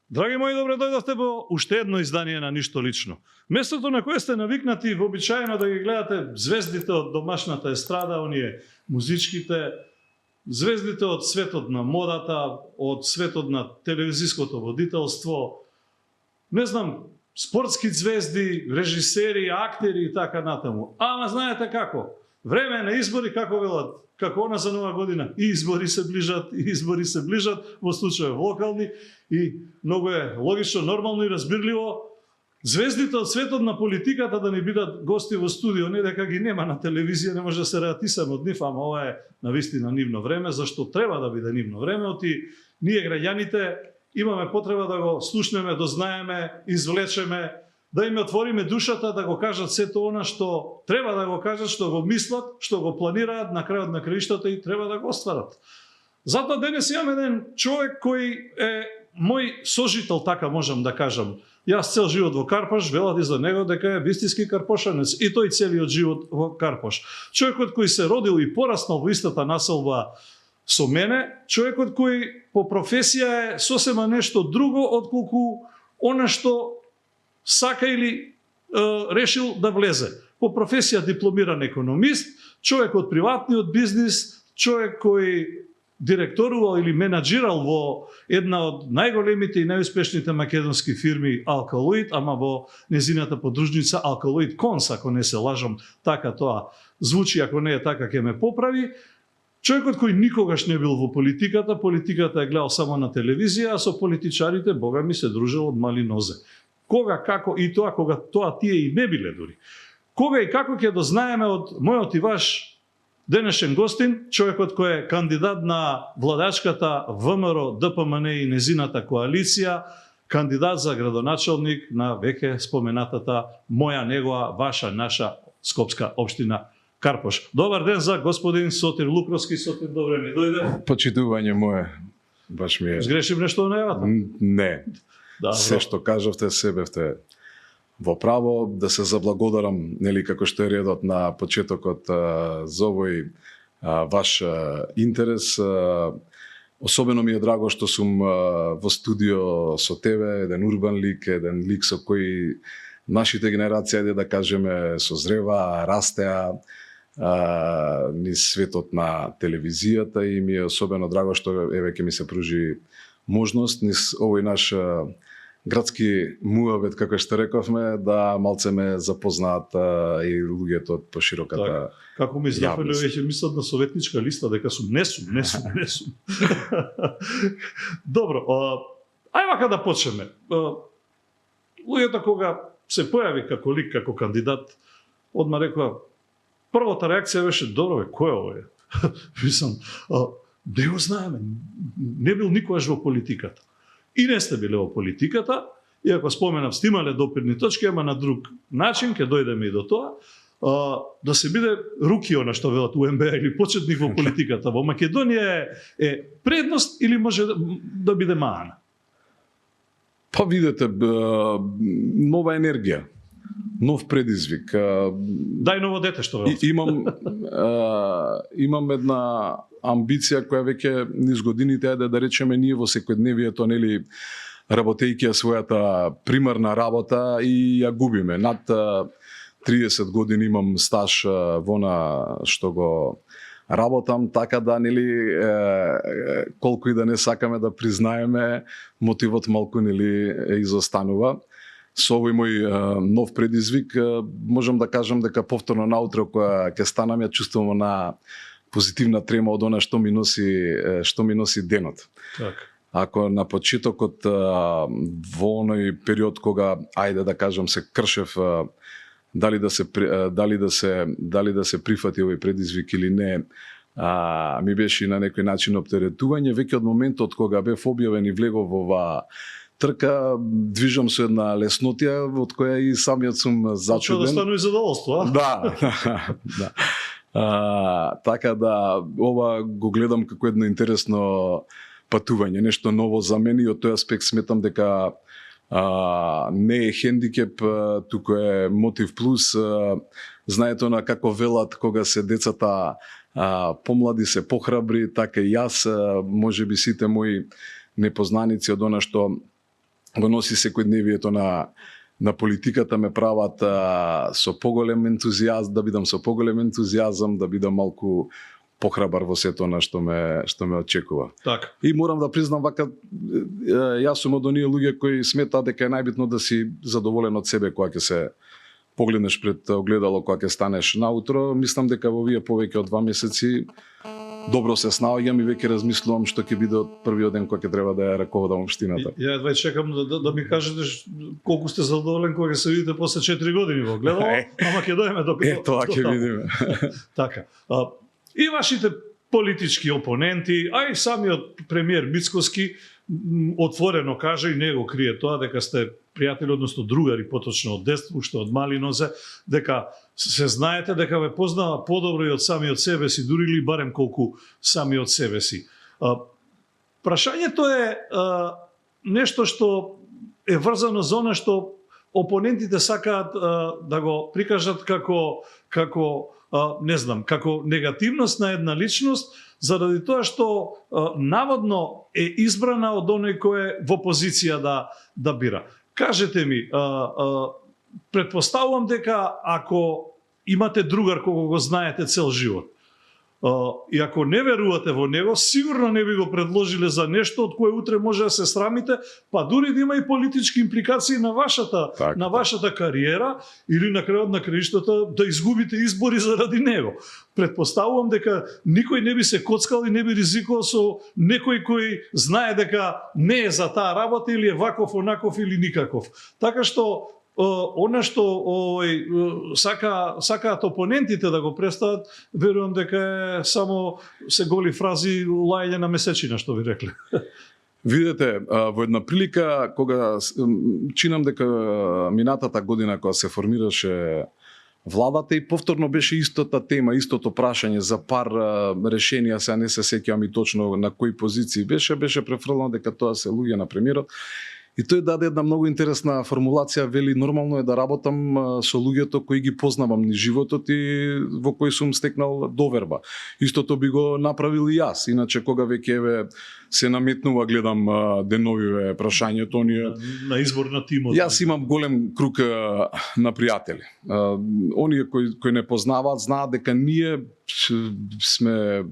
Драги мои, добре дојдовте во уште едно издание на Ништо лично. Местото на кое сте навикнати вообичаено да ги гледате звездите од домашната естрада, оние музичките, звездите од светот на модата, од светот на телевизиското водителство, не знам, спортски звезди, режисери, актери и така натаму. Ама знаете како? Време на избори, како велат, како она за нова година, и избори се ближат, во случај локални, и многу е логично, нормално и разбирливо звездите од светот на политиката да ни бидат гости во студио, не дека ги нема на телевизија, не може да се ратисаме од нив, ама ова е навистина нивно време, зашто треба да биде нивно време, оти ние граѓаните имаме потреба да го слушнеме, дознаеме, извлечеме, да им отвориме душата, да го кажат сето она што треба да го кажат, што го мислат, што го планираат на крајот на краиштата и треба да го остварат. Затоа денес имам еден човек кој е мој сожител, така можам да кажам. Јас цел живот во Карпош, велат и за него дека е вистински карпошанец, и тој целиот живот во Карпош. Човекот кој се родил и пораснал во истата населба со мене, човекот кој по професија е сосема нешто друго отколку она што сака или решил да влезе. По професија дипломиран економист, човек од приватниот бизнис, човек кој директорувал или менаџирал во една од најголемите и најуспешните македонски фирми Алкалоид, ама во незината подружница Алкалоид Конс, ако не се лажам, така тоа звучи, ако не е така ќе ме поправи. Човекот кој никогаш не бил во политиката, политиката е гледал само на телевизија, а со политичарите, бога ми, се дружил од мали нозе. Кога, како и тоа, кога тоа тие и не биле дури. Кога и како ќе дознаеме од мојот и ваш денешен гостин, човекот кој е кандидат на владачката ВМРО ДПМН и незината коалиција, кандидат за градоначалник на веќе споменатата моја, негова, ваша, наша скопска општина Карпош. Добар ден за господин Сотир Лукровски. Сотир, добре ми дојде. Почитување мое, баш ми е. Сгрешив нешто на најавата? Не. Да, се што кажавте, се бевте во право. Да се заблагодарам, нели, како што е редот на почетокот за овој ваш интерес. Особено ми е драго што сум во студио со тебе, еден урбан лик, еден лик со кој нашите генерација, да кажеме, созрева, растеа низ светот на телевизијата, и ми е особено драго што еве ќе ми се пружи можност низ овој наш градски муавет, како што рековме, да малце ме запознаат и луѓето од пошироката јавност. Како ми издафале веќе мислат на советничка листа, дека сум не сум. Добро, ај вака да почнеме. Луѓето кога се појави како лик, како кандидат, одма рекоа, првата реакција беше, добро бе, кој е овој? Мислам, не го знаеме, не бил никогаш во политиката. И не сте биле во политиката, иако споменав, сте имале допирни точки, ама на друг начин, ќе дојдеме и до тоа, да се биде руки, она што велат УМБ, или почетник во политиката. Во Македонија е предност или може да биде маана? Па видете, нова енергија, нов предизвик. Дај ново дете, што велат. Имам една амбиција која веќе низ годините, да речеме, ние во секојдневието, нели, работејќи својата примарна работа и ја губиме. Над 30 години имам стаж во на што го работам, така да, нели, колку и да не сакаме да признаеме, мотивот малку, нели, изостанува. Со овој мој нов предизвик можам да кажам дека повторно наутро кога ќе станам, ја чувствувам на позитивна трема од она што ми носи денот. Так. Ако на почетокот во оној период кога, ајде да кажам, се кршев дали да се прифати овој предизвик или не, ми беше на некој начин оптеретување. Веќе од моментот кога бев објавен и влегов во оваа трка, движам со една леснотија од која и самиот сум зачуден. Да станува задоволство, а? Да. Така да, ова го гледам како едно интересно патување, нешто ново за мене, и од тој аспект сметам дека не е хендикеп, туку е мотив плюс. Знаете на како велат кога се децата помлади, се похрабри, така и јас, можеби сите мои непознаници од она што го носи секојдневието на политиката, ме прават со поголем ентузијазм, да бидам со поголем ентузијазам, да бидам малку похрабар во сето на што ме очекува. Така. И морам да признам вака, јас сум од оние луѓе кои сметаат дека е најбитно да си задоволен од себе кога ќе се погледнеш пред огледало, кога ќе станеш наутро. Мислам дека во овие повеќе од 2 месеци добро се снаоѓам и веќе размислувам што ќе биде од првиот ден кога ќе треба да ја раководам општината. Ја едва чекам да ми кажете колку сте задоволен кога ќе се видите после 4 години во огледало, ама ќе дојдеме до тоа ќе видиме. Така. И вашите политички опоненти, а и самиот премиер Мицкоски отворено кажа и него крие тоа дека сте пријатели, односно другари поточно од детство, уште од мали нозе, дека се знаете дека ве познава подобро и од самиот себе си, дури ли барем колку сами од себе си. Прашањето е нешто што е врзано за она што опонентите сакаат да го прикажат како не знам, како негативност на една личност, заради тоа што наводно е избрана од оној кој е во позиција да бира. Кажете ми, предпоставувам дека ако имате другар кого го знаете цел живот, и ако не верувате во него, сигурно не би го предложиле за нешто од кое утре може да се срамите, па дури да има и политички импликации на вашата кариера или на крајот на краиштата да изгубите избори заради него. Предпоставувам дека никој не би се коцкал и не би ризикувал со некој кој знае дека не е за таа работа или е ваков, онаков или никаков. Така што она што сакаат опонентите да го представат, верувам дека е само се голи фрази, лајање на месечина, што ви рекле. Видете, во една прилика, кога чинам дека минатата година кога се формираше владата и повторно беше истата тема, истото прашање за пар решенија, сега не се сеќавам и точно на кои позиции беше префрлено дека тоа се луѓе на премиерот. И тој даде една многу интересна формулација, вели нормално е да работам со луѓето кои ги познавам низ животот и во кои сум стекнал доверба. Истото би го направил и јас, иначе кога веќе се наметнува, гледам деновиве прашањето на избор на тимот. Јас имам голем круг на пријатели. Оние кои не познаваат знаат дека ние сме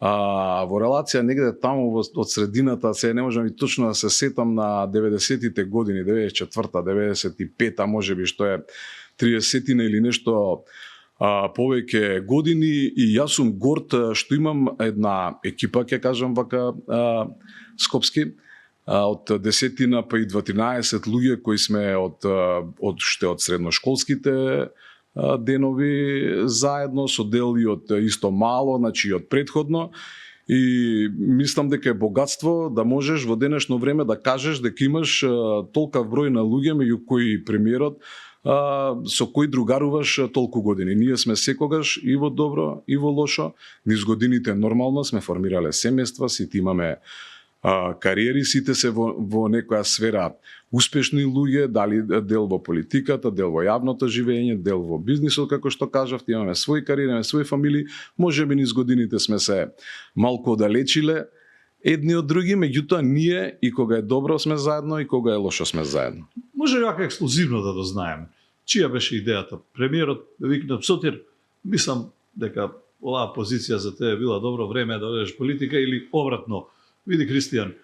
во релација негде таму од средината, се не можам и точно да се сетам на 90-тите години, 94-та, 95-та, можеби што е 30-тина или нешто повеќе години, и јас сум горд што имам една екипа, ќе кажам вака, скопски, од 10-тина па и 12 луѓе кои сме од средношколските денови заедно, со дел и од исто мало, значи и од предходно. И мислам дека е богатство да можеш во денешно време да кажеш дека имаш толкав број на луѓе меѓу кои премиерот со кои другаруваш толку години. Ние сме секогаш и во добро и во лошо, низ годините нормално сме формирале семејства, сите имаме кариери, сите се во некоја сфера успешни луѓе, дали дел во политиката, дел во јавното живење, дел во бизнисот, како што кажавте, имаме своји кариери, имаме своји фамилии, можеби низ годините сме се малку оддалечиле едни од други, меѓутоа ние и кога е добро сме заедно и кога е лошо сме заедно. Може ли вака ексклузивно да дознаеме? Чија беше идејата? Премиерот викна: Сотир, мислам дека оваа позиција за тебе била добро време да одеш политика, или обратно? Види, Кристијан,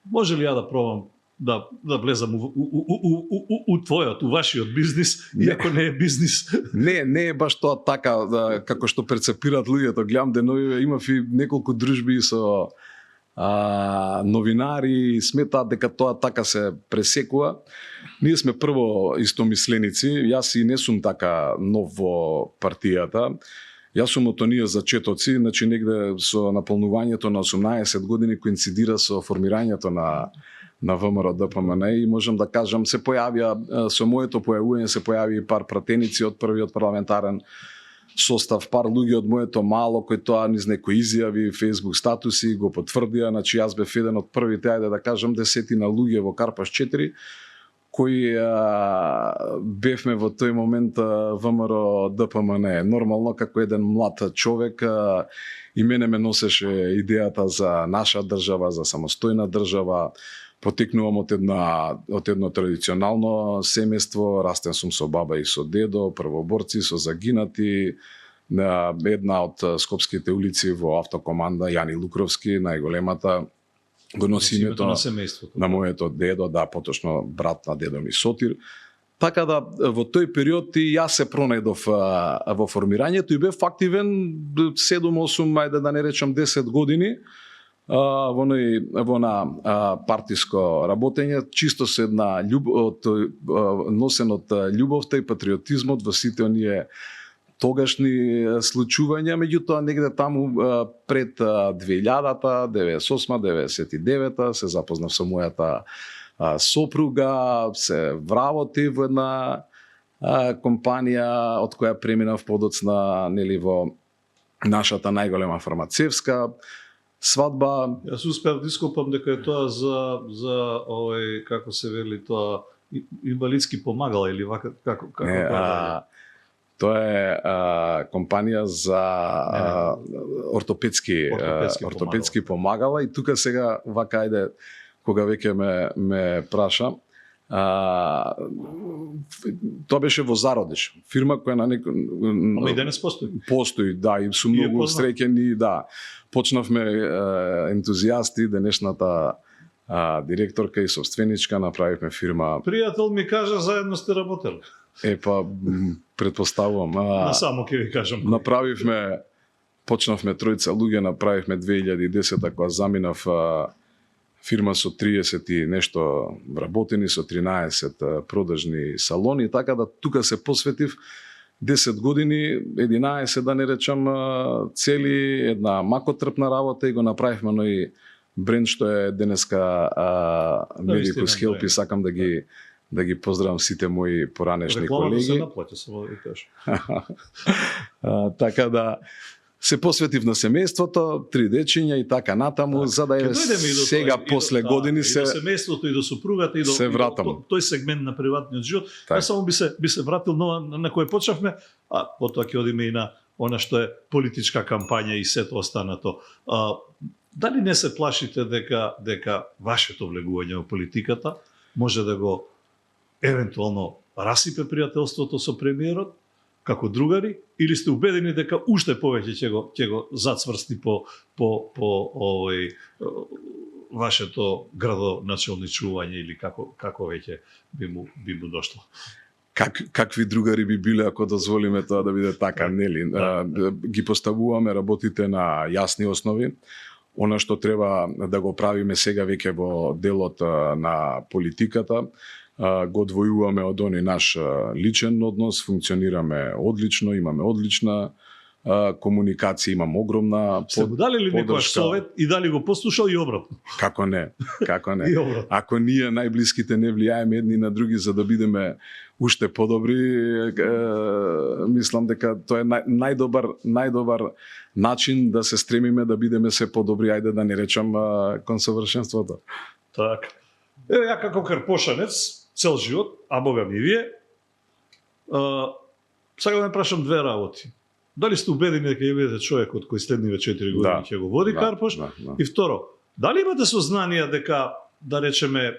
може ли ја да пробам да влезам у твојот, у вашиот бизнис, иако не е бизнис? Не е баш тоа така, како што перцепираат луѓето. Гледам денови, имав и неколку дружби со новинари, сметаат дека тоа така се пресекува. Ние сме прво истомисленици, јас и не сум така нов во партијата. Јас сум од оние зачетоци, значи негде со наполнувањето на 18 години коинцидира со формирањето на ВМРО ДПМН, и можам да кажам, се појавија со моето појавување се појави и пар пратеници од првиот парламентарен состав, пар луѓе од моето мало кои тоа низ некои изјави, Facebook статуси го потврдија. Значи јас бев еден од првите, ајде да кажам, 10 луѓе во Карпаш 4 кои бевме во тој момент ВМРО ДПМН. Нормално, како еден млад човек, и мене ме носеше идејата за наша држава, за самостојна држава. Потекнувам од едно традиционално семејство, растен сум со баба и со дедо, првоборци, со загинати, на една од скопските улици во автокоманда Јани Лукровски, најголемата, го носи името на семејството. На моето дедо, да, поточно брат на дедо ми Сотир. Така да, во тој период и јас се пронајдов во формирањето и бев активен 7-8, ајде да не речам 10 години, во на партиско работење, чисто се една носен од љубовта и патриотизмот во сите оние тогашни случувања, меѓутоа негде таму пред 2000-та, 98-99-та се запознав со мојата сопруга, се вработив во една компанија од која преминав подоцна нели во нашата најголема фармацевска свадба. Јас успеав да ископам дека е тоа за овој, како се вели тоа, инвалидски помагала или како тоа е компанија за ортопедски помагала и тука сега вака ајде кога веќе ме праша, тоа беше во Зародиш, фирма која на Ама и денес постои. Постои, да, и сум многу среќен, да. Почнавме ентузијасти, денешната директорка и собственичка, направивме фирма. Пријател ми кажа, заедно сте работели. Предпоставувам. Само ќе ви кажам. Почнавме тројца луѓе, направивме 2010 кога заминав фирма со 30 и нешто работени, со 13 продажни салони, така да тука се посветив 10 години, 11 да не речам цели, една макотрпна работа и го направивме и бренд што е денеска Medicus Help и сакам да ги поздравам сите мои поранешни колеги. Рекламата се наплаќа, само да ви кажам. Така да се посветив на семејството, 3 дечиња и така натаму, за да сега после години се и до семејството и до супругата и до тој сегмент на приватниот живот. Јас само би се вратил на кој почнавме, а потоа ќе одиме и на она што е политичка кампања и сето останато. Дали не се плашите дека вашето влегување во политиката може да го евентуално расипе пријателството со премиерот како другари, или сте убедени дека уште повеќе ќе го зацврсти по овој вашето градоначалничување или како веќе би му дошло? Какви другари би биле ако дозволиме тоа да биде така, нели? Ги поставуваме работите на јасни основи. Она што треба да го правиме сега веќе во делот на политиката, го одвојуваме од оној наш личен однос, функционираме одлично, имаме одлична комуникација, имам огромна поддршка. Сте го дали ли некојаш совет и дали го послушал и обратно? Како не. И обратно. Ако ние најблиските не влијаеме едни на други за да бидеме уште подобри, мислам дека тоа е најдобар начин да се стремиме да бидеме се подобри, ајде да не речам кон совршенството. Така. Еве ја како карпошанец, цел живот, а бога ми вие, сега да ме прашам две работи. Дали сте убедени дека ќе бидете човекот кој следниве 4 години ќе го води Карпош? И второ, дали имате сознание дека, да речеме,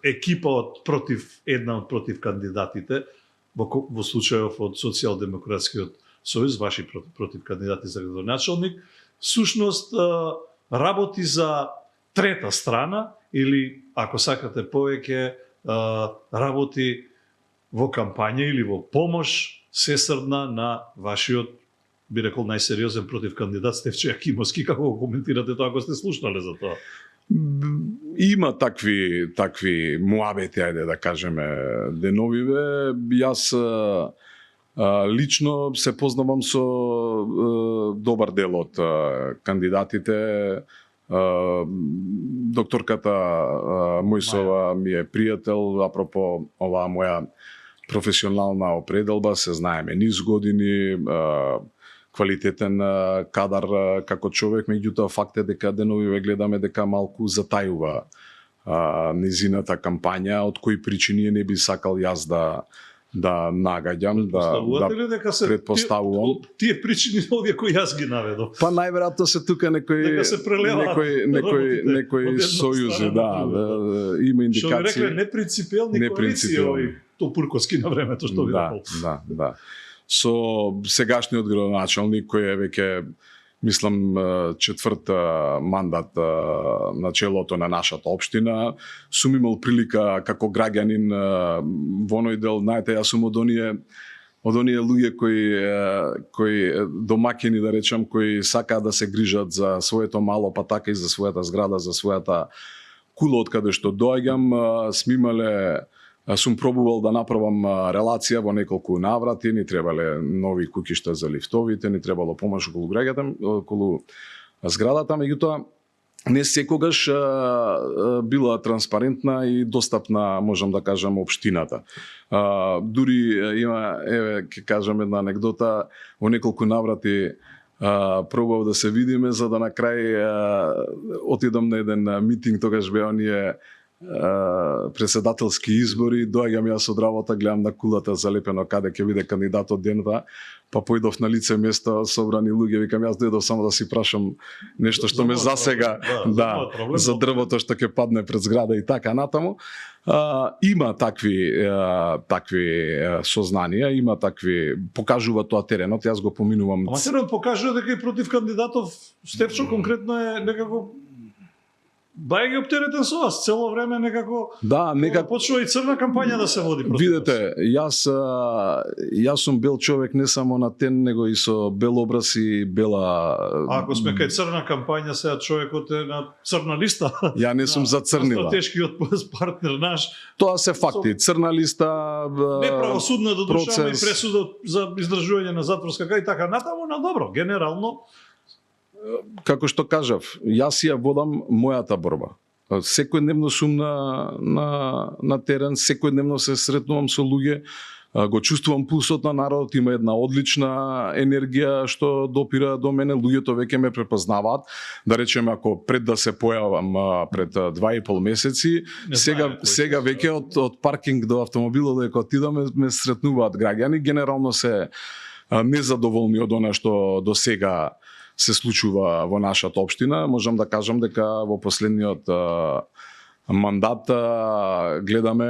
екипа една од против кандидатите, во случајов од Социјалдемократскиот сојуз, ваши против кандидати за градоначалник, всушност работи за трета страна или, ако сакате повеќе, работи во кампања или во помош сесрдна на вашиот, би рекол, најсериозен против кандидат Стефчо Јакимовски. Како го коментирате тоа ако сте слушнале за тоа? Има такви муабети, ајде да кажеме, деновиве. Јас лично се познавам со добар дел од кандидатите. Докторката Мојсова ми е пријател, апропо оваа моја професионална определба, се знаеме низ години, квалитетен кадар како човек, меѓутоа факт е дека деновиве гледаме дека малку затајува низината кампања, од кои причини не би сакал јас да нагаѓам, да ли дека се предпоставувам. Тие причини овие кои јас ги наведов. Па најверојатно се тука некои сојузи, има индикации. Што ви рекле непринципиелни коалиции овој Топурковски на времето што ви рекол. Да. Со сегашниот градоначалник кој е веќе мислам четврт мандат на челото на нашата општина, сум имал прилика како граѓанин во оној дел, знаете, јас сум од оние луѓе кои домаќини, да речам, кои сакаат да се грижат за своето мало, па така и за својата зграда, за својата кула од каде што доаѓам. Сум пробувал да направам релација во неколку наврати, ни требале нови куќишта за лифтовите, ни требало помош околу зградата, меѓутоа не секогаш била транспарентна и достапна, можам да кажам, општината. Дури има, ќе кажам една анегдота, во неколку наврати пробував да се видиме, за да на крај отидам на еден митинг, тогаш беа оние председателски избори, доаѓам јас од работа, гледам на кулата залепено каде ќе биде кандидатот денва, па поидов на лице место собрани луѓе, викам јас дојдов само да си прашам нешто што ме засега, за дрвото што ќе падне пред зграда и така натаму. Има такви сознанија, има такви, покажува тоа теренот, јас го поминувам. Ама теренот покажува дека и против кандидатов Стефчо конкретно е некако бај ги оптеретен со вас, цело време некако почнува и црна кампања да се води против. Видете, јас сум бел човек не само на тен, него и со бел образ и бела... Ако сме кај црна кампања, сега човекот е на црна листа. Ја не сум за црнила. Стратешкиот партнер наш. Тоа се факти. Црна листа... Неправосудна додушава и пресуда за издржување на затворска кај така натаму, на добро, генерално. Како што кажав, јас ја водам мојата борба. Секојдневно сум на терен, секојдневно се сретнувам со луѓе, го чувствувам пулсот на народот, има една одлична енергија што допира до мене, луѓето веќе ме препознаваат. Да речеме, ако пред да се појавам пред 2,5 месеци, сега веќе од паркинг до автомобилот дека отидам ме сретнуваат граѓани, генерално се незадоволни од она што до сега се случува во нашата општина. Можам да кажам дека во последниот мандат гледаме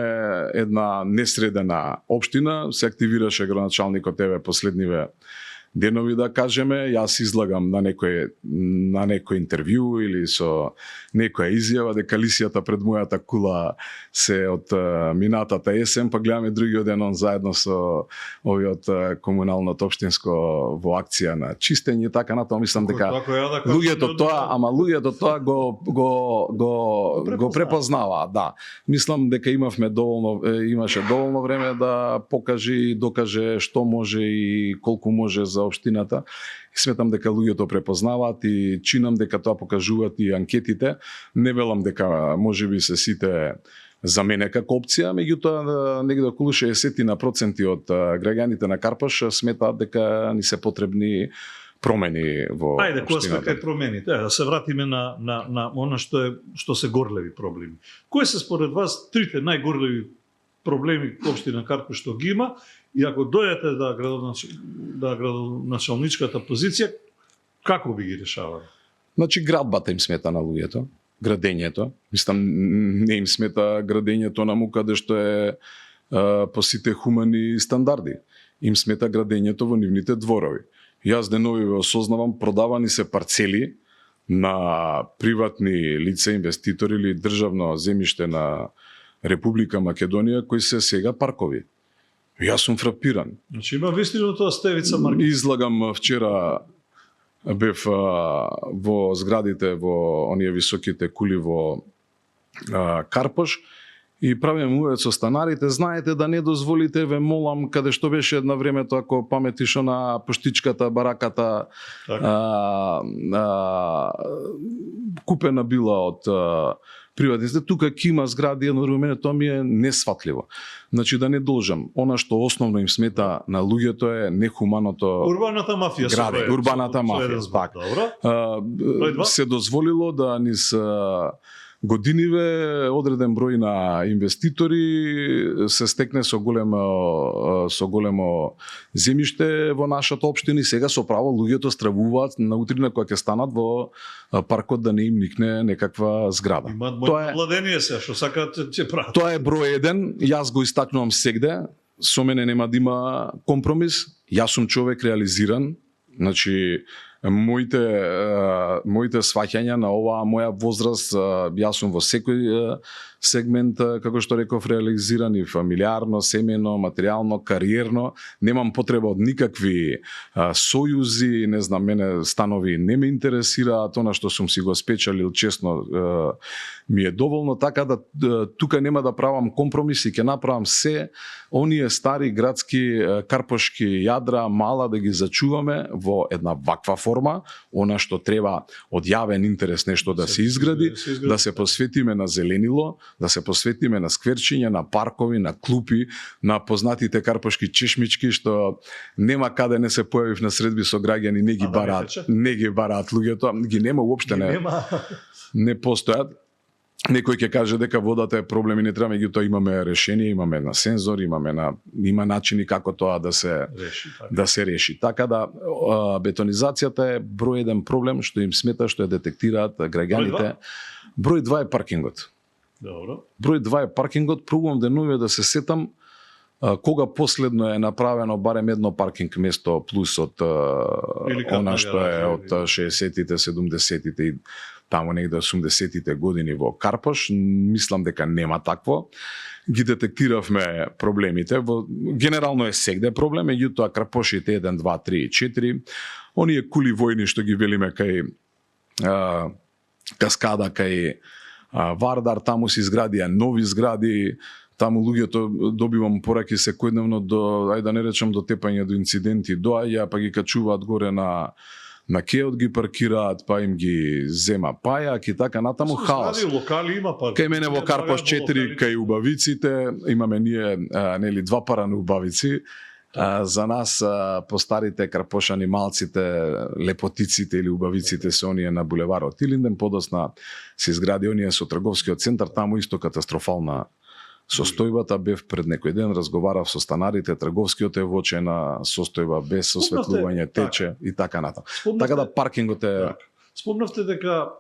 една несредена општина. Се активираше градоначалникот последниве денови, да кажеме. Јас излагам на некој интервју или со некоја изјава дека лисијата пред мојата кула се од минатата есен, па гледаме другиот ден заедно со овиот комуналното општинско во акција на чистење, така натаму. Мислам дека луѓето тоа го препознаваат, да. Мислам дека имаше доволно време да покаже и докаже што може и колку може за општината. И сметам дека луѓето препознаваат и чинам дека тоа покажуваат и анкетите. Не велам дека можеби се сите за мене како опција, меѓутоа негде околу 60% од граѓаните на Карпаш сметаат дека ни се потребни промени во Ајде, кога сме кај промените, да се вратиме на она што се горливи проблеми. Кои се според вас трите најгорливи проблеми општина Карпаш што ги има, и ако дојдете да градоначалничката позиција, како би ги решавали? Значи, градбата им смета на луѓето, градењето. Мислам, не им смета градењето на му каде што е по сите хумани стандарди. Им смета градењето во нивните дворови. Јас денови осознавам, продавани се парцели на приватни лица, инвеститори или државно земјиште на Република Македонија, кои се сега паркови. Јас сум фрапиран. Значи има вистина тоа Стевица Маркет. Излагам вчера, бев во зградите, во оние високите кули во Карпаш и правим увет со станарите. Знаете да не дозволите, ве молам, каде што беше една времето, ако паметиш на поштичката, бараката, купена била од приватните. Тука има згради, едно мене тоа ми е несфатливо. Значи да не должам. Она што основно им смета на луѓето е нехуманото урбаната мафија граде, урбаната мафија. Така. Се дозволило да низ годиниве одреден број на инвеститори се стекне со големо земјиште во нашата општина и сега со право луѓето стравуваат на утрина кога ќе станат во паркот да не им никне некаква зграда. Имаат мој владение се, што сакаат ќе прават. Тоа е број еден, јас го истакнувам сегде, со мене нема да има компромис, јас сум човек реализиран, значи моите сваќања на оваа моја возраст, јас сум во секој сегмент, како што реков, реализиран и фамилиарно, семејно, материјално, кариерно, немам потреба од никакви сојузи, не знам, мене станови не ме интересираат, она што сум си го спечалил честно ми е доволно, така да тука нема да правам компромиси, ќе направам се оние стари градски карпошки јадра мала да ги зачуваме во една ваква форма, она што треба од јавен интерес нешто да се изгради, да се посветиме на зеленило, да се посветиме на скверчиња, на паркови, на клупи, на познатите карпошки чешмички што нема каде не се појавив на средби со граѓани, не ги бараат луѓето, ги нема уопште, не постојат. Некој ќе каже дека водата е проблем и не треба, меѓутоа имаме решение, имаме на сензор, има начини како тоа да се реши. Така да бетонизацијата е број еден проблем што им смета, што ја детектираат граѓаните. Број 2 е паркингот. Добро. Број 2 е паркингот, пробувам деновиве да се сетам кога последно е направено барем едно паркинг место плюс од она што е од 60-тите, 70-тите и таму негде 80-тите години во Карпош. Мислам дека нема такво. Ги детектиравме проблемите. Генерално е сегде проблем, меѓутоа Карпошите 1, 2, 3 и 4, оние кули војни што ги велиме кај Каскада, кај Вардар, таму се изградија нови згради, таму луѓето добивам пораки секојдневно до, ајде да не речам до тепање до инциденти, доаѓа па ги качуваат горе на кеот, ги паркираат, па им ги зема пајак и така натаму, хаос. Локали има парк. Кај мене во Карпош 4 кај Убавиците имаме ние нели два пара на Убавици. За нас постарите карпошани малците, лепотиците или убавиците се оние на булеварот Илинден, подосна се изгради оние со трговскиот центар, таму исто катастрофална состојбата. Бев пред некој ден, разговарав со станарите, трговскиот е во очена состојба, без осветлување, тече и така натаму. Така да паркингот е... Спомнавте дека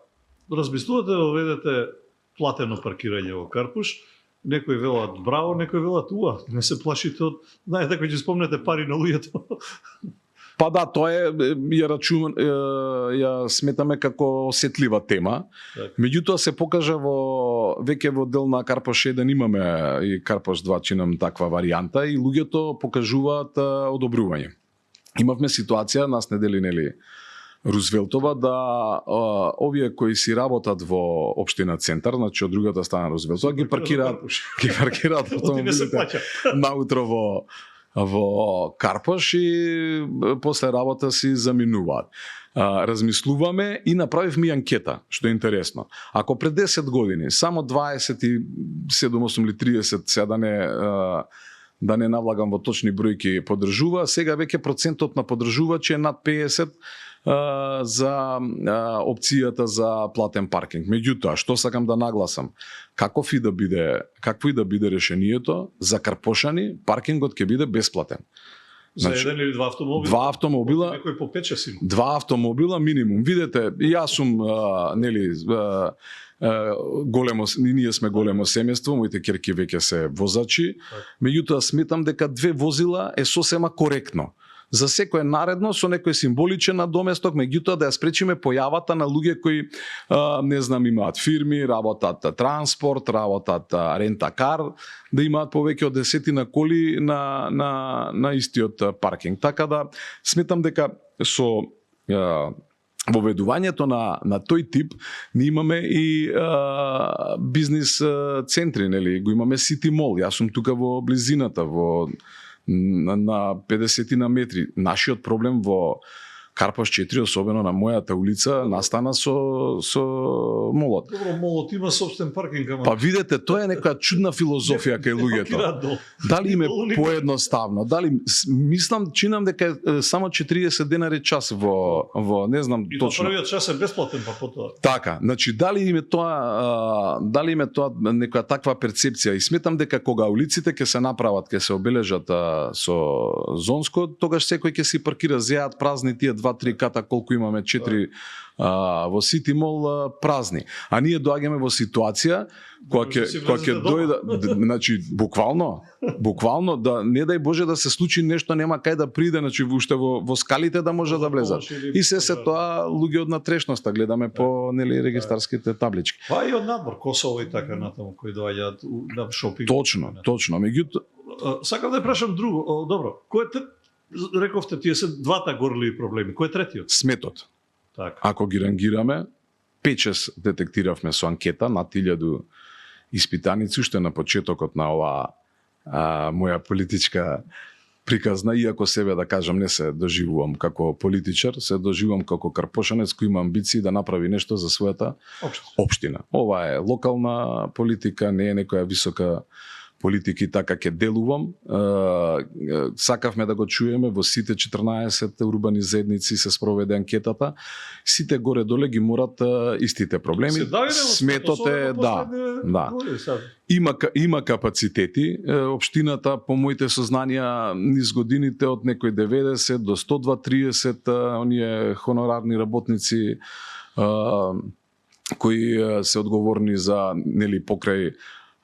размислувате да воведете платено паркирање во Карпуш. Некои велат браво, некои велат уа, не се плашите од, знаете, дека ќе спомнете пари на луѓето. Па да, тоа е, ја сметаме како осетлива тема. Меѓутоа се покажа веќе во дел на Карпош 1 имаме и Карпош 2 чинам таква варијанта и луѓето покажуваат одобрување. Имавме ситуација, нас недели нели Рузвелтова, да овие кои си работат во општина Центар, значи од другата страна Рузвелтова, ги паркираат автомобилите наутро во Карпош и после работа си заминуваат. Размислуваме и направивме анкета, што е интересно. Ако пред 10 години само 27, 8 или 30, сега да не навлагам во точни бројки, поддржува, сега веќе процентот на поддржувачи е над 50 за опцијата за платен паркинг. Меѓутоа, што сакам да нагласам, какво и да биде решението, за карпошани паркингот ќе биде бесплатен. За еден или два автомобила? Два автомобила. Некој по 5-6. Два автомобила минимум. Видете, јас сум нели големо, ние сме големо семејство, моите ќерки веќе се возачи. Меѓутоа сметам дека две возила е сосема коректно. За секој наредно со некој символичен надоместок, меѓутоа да ја спречиме појавата на луѓе кои не знам, имаат фирми, работат транспорт, работат рента-кар, да имаат повеќе од 10 коли на истиот паркинг. Така да сметам дека со воведувањето на тој тип ние имаме и бизнис центри, нели, го имаме Сити Мол. Јас сум тука во близината, на 50 на метри. Нашиот проблем во Карпош 4, особено на мојата улица, настана со молот. Добро, молот има собствен паркинг, ама... Па видете, тоа е некоја чудна филозофија кај луѓето. Дали им е поедноставно, дали мислам, чинам дека е само 40 денари час во не знам и точно. И првиот час е бесплатен, па потоа. Така, значи дали им е тоа некоја таква перцепција, и сметам дека кога улиците ќе се направат, ќе се обележат со зонско, тогаш секој ќе си паркира, зеат празни тие 2-3 ката колку имаме, 4 во Сити Мол празни. А ние доаѓаме во ситуација кога ќе дојде, значи буквално да не дај Боже да се случи нешто, нема кај да приде, значи уште во скалите да може да влезат. И се тоа луѓе од натрешноста гледаме по нели регистарските таблички. Па и од надвор Косово и така натаму кои доаѓаат на шопинг. Точно. Меѓутоа сакам да прашам друго. Добро, кој рековте тие се двата горливи проблеми. Кој е третиот? Сметот. Така. Ако ги рангираме, 5-6 детектиравме со анкета над 1000 испитаници уште на почетокот на оваа моја политичка приказна, иако себе да кажам не се доживувам како политичар, се доживувам како карпошанец кој има амбиции да направи нешто за својата општина. Ова е локална политика, не е некоја висока политики, така ќе делувам. Сакавме да го чуеме, во сите 14 урбани заедници се спроведе анкетата. Сите горе-доле ги морат истите проблеми. Сметот е, да. Има капацитети. Општината, по моите сознанија, низ годините од некој 90 до 120-30 оние хонорарни работници кои се одговорни за нели покрај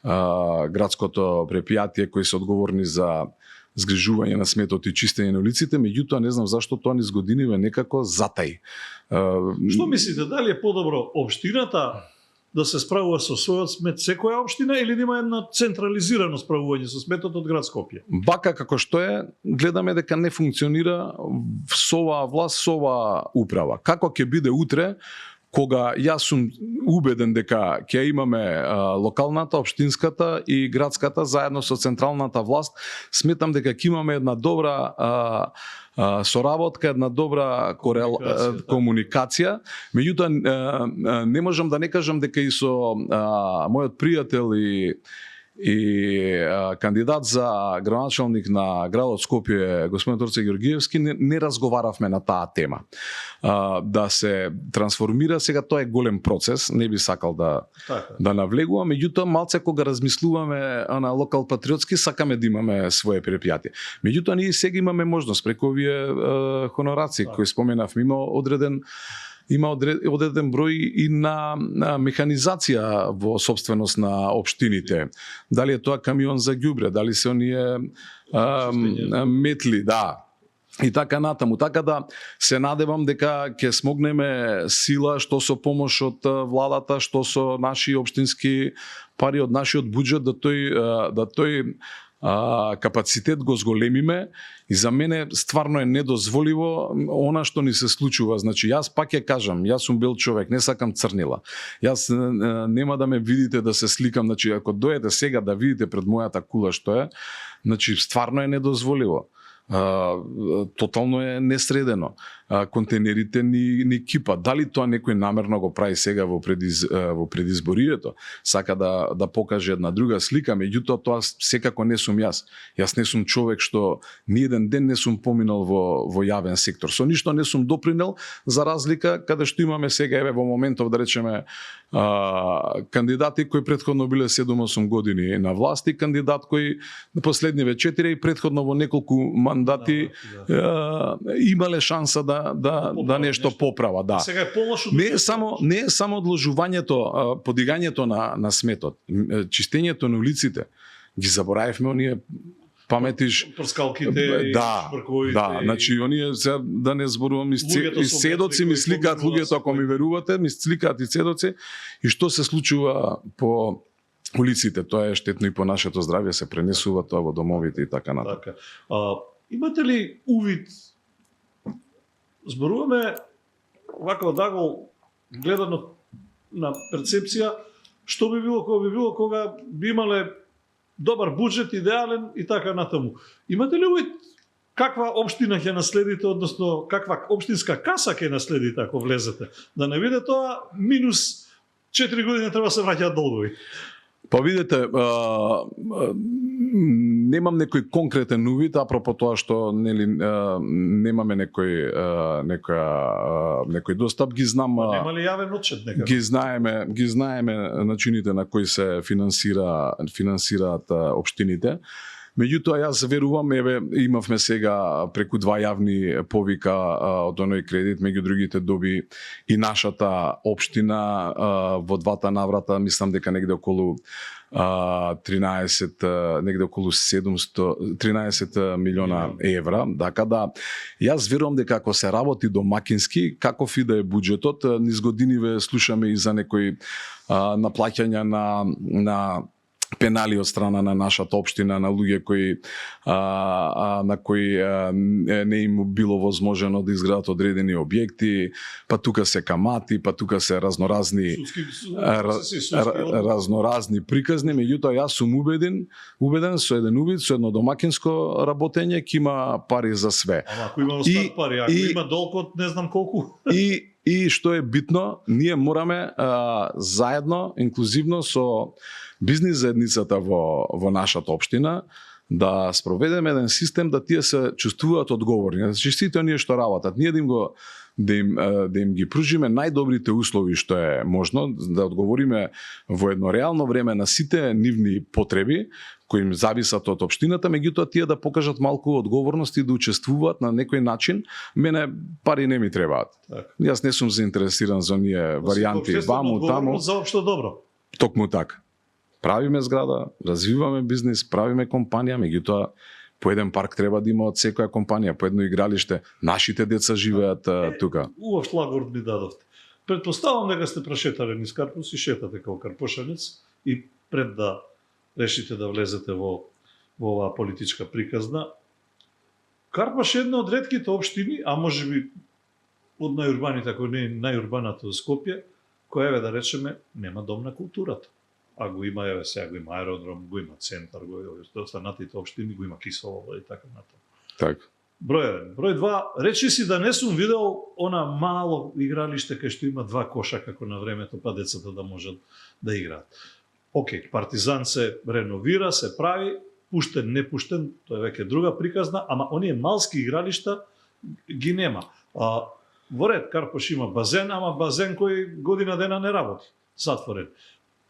градското предпријатие кои се одговорни за згрижување на сметот и чистење на улиците, меѓутоа не знам зашто тоа низ годиниве некако затаи. Што мислите, дали е подобро општината да се справува со својот смет секоја општина или да има едно централизирано справување со сметот од град Скопје? Бака како што е, гледаме дека не функционира со оваа власт, со оваа управа. Како ќе биде утре, кога јас сум убеден дека ќе имаме локалната, општинската и градската заедно со централната власт, сметам дека ќе имаме една добра соработка, една добра комуникација. Меѓутоа не можам да не кажам дека и со мојот пријател и кандидат за градоначалник на градот Скопје, господин Торце Георгиевски, не разговаравме на таа тема. Да се трансформира, сега тоа е голем процес, не би сакал да навлегувам, меѓутоа малце кога размислуваме на локал патриотски, сакаме да имаме своје предпријатие. Меѓутоа ние сега имаме можност преку овие хонораци кои споменавме, има одреден број и на механизација во собственост на општините. Дали е тоа камион за ѓубре, дали се оние метли, да. И така натаму. Така да се надевам дека ќе смогнеме сила, што со помош од владата, што со наши општински пари од нашиот буџет, да тој капацитет го зголемиме, и за мене стварно е недозволиво она што ни се случува. Значи јас пак ќе кажам, јас сум бел човек, не сакам црнила. Јас нема да ме видите да се сликам, значи ако дојдете сега да видите пред мојата кула што е, значи стварно е недозволиво. Тотално е несредено. Контейнерите ни кипат. Дали тоа некој намерно го прави сега во предизборието, сака да покаже една друга слика, меѓутоа тоа секако не сум јас. Јас не сум човек што ни еден ден не сум поминал во јавен сектор. Со ништо не сум допринел, за разлика каде што имаме сега во моментов, да речеме, кандидати кои претходно биле 7-8 години на власт и кандидат кој на последниве 4 и претходно во неколку мандати имале шанса да нешто поправа, да. Сега е полошо. Не е само одложувањето, подигањето на сметот, чистењето на улиците. Ги заборавивме оние паметиш прскалките и шпрковите. Да, значи оние сега да не зборувам и седоци ми сликаат луѓето, ако ми верувате, ми сликаат и седоци, и што се случува по улиците, тоа е штетно и по нашето здравје, се пренесува тоа во домовите и така натаму. Имате ли увид? Зборуваме вака одагол гледано на перцепција, што би било кога би имале добар буџет, идеален и така натаму. Имате ли увид каква општина ќе наследите, односно каква општинска каса ќе наследите ако влезете. Да не биде тоа минус 4 години треба се враќаат долгови. Па видете, немам некој конкретен увид апропо тоа што нели немаме некој достап, ги знам. Нема ли јавен отчет некако? Ги знаеме начините на кои се финансираат општините. Меѓутоа, јас верувам, имавме сега преку 2 јавни повика од оној кредит, меѓу другите доби и нашата општина во 2 наврата, мислам дека негде околу 13 милиона евра, така да јас верувам дека ако се работи домакински, каков и да е буџетот, низ годиниве слушаме и за некои наплаќања на пенали од страна на нашата општина, на луѓе кои на кои не им било возможено да изградат одредени објекти, па тука се камати, па тука се разноразни приказни, меѓутоа јас сум убеден со еден увид, со едно домакинско работење ќе има пари за све. Ама ако има остат пари, ако има долг од не знам колку. И што е битно, ние мораме заедно, инклузивно со бизнис заедницата во нашата општина да спроведеме еден систем да тие се чувствуваат одговорни. Значи сите оние што работат, ние да им ги пружиме најдобрите услови што е можно, да одговориме во едно реално време на сите нивни потреби кои им зависат од општината, меѓутоа тие да покажат малку одговорност и да учествуваат на некој начин. Мене пари не ми требаат. Так. Јас не сум заинтересиран за оние варијанти ваму, таму. За општо добро. Токму така. Правиме зграда, развиваме бизнис, правиме компанија, меѓутоа по еден парк треба да има од секоја компанија, по едно игралиште, нашите деца живеат тука. Убав шлагор ми дадовте. Предпоставам дека сте прошетале низ Карпус и шетате како карпошанец и пред да решите да влезете во оваа политичка приказна. Карпаш е една од ретките општини, а можеби од најурбаните, ако не најурбаната од Скопје, која да речеме нема дом на културата. А го има, сега го има аеродром, го има центар, го има останатите општини, го има кисело и така натаму. Так. Број 1. Број 2, речи си да не сум видел она мало игралиште кај што има 2 коша како на времето, па децата да можат да играат. Океј, Партизан се реновира, се прави, пуштен, не пуштен, тоа е веќе друга приказна, ама оние малски игралишта ги нема. Во ред, Карпош има базен, ама базен кој година дена не работи, затворен.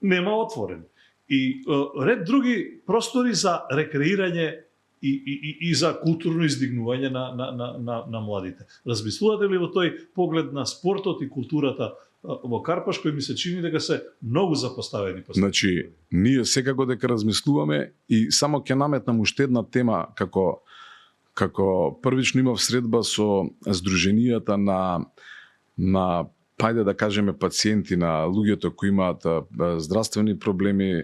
Нема отворен. И ред други простори за рекреирање и за културно издигнување на младите. Размислувате ли во тој поглед на спортот и културата во Карпаш, кој ми се чини дека се многу запоставени? Значи, ние секако дека размислуваме и само ќе наметнам уште една тема како првично имав средба со здруженијата на пајде да кажеме пациенти, на луѓето кои имаат здравствени проблеми.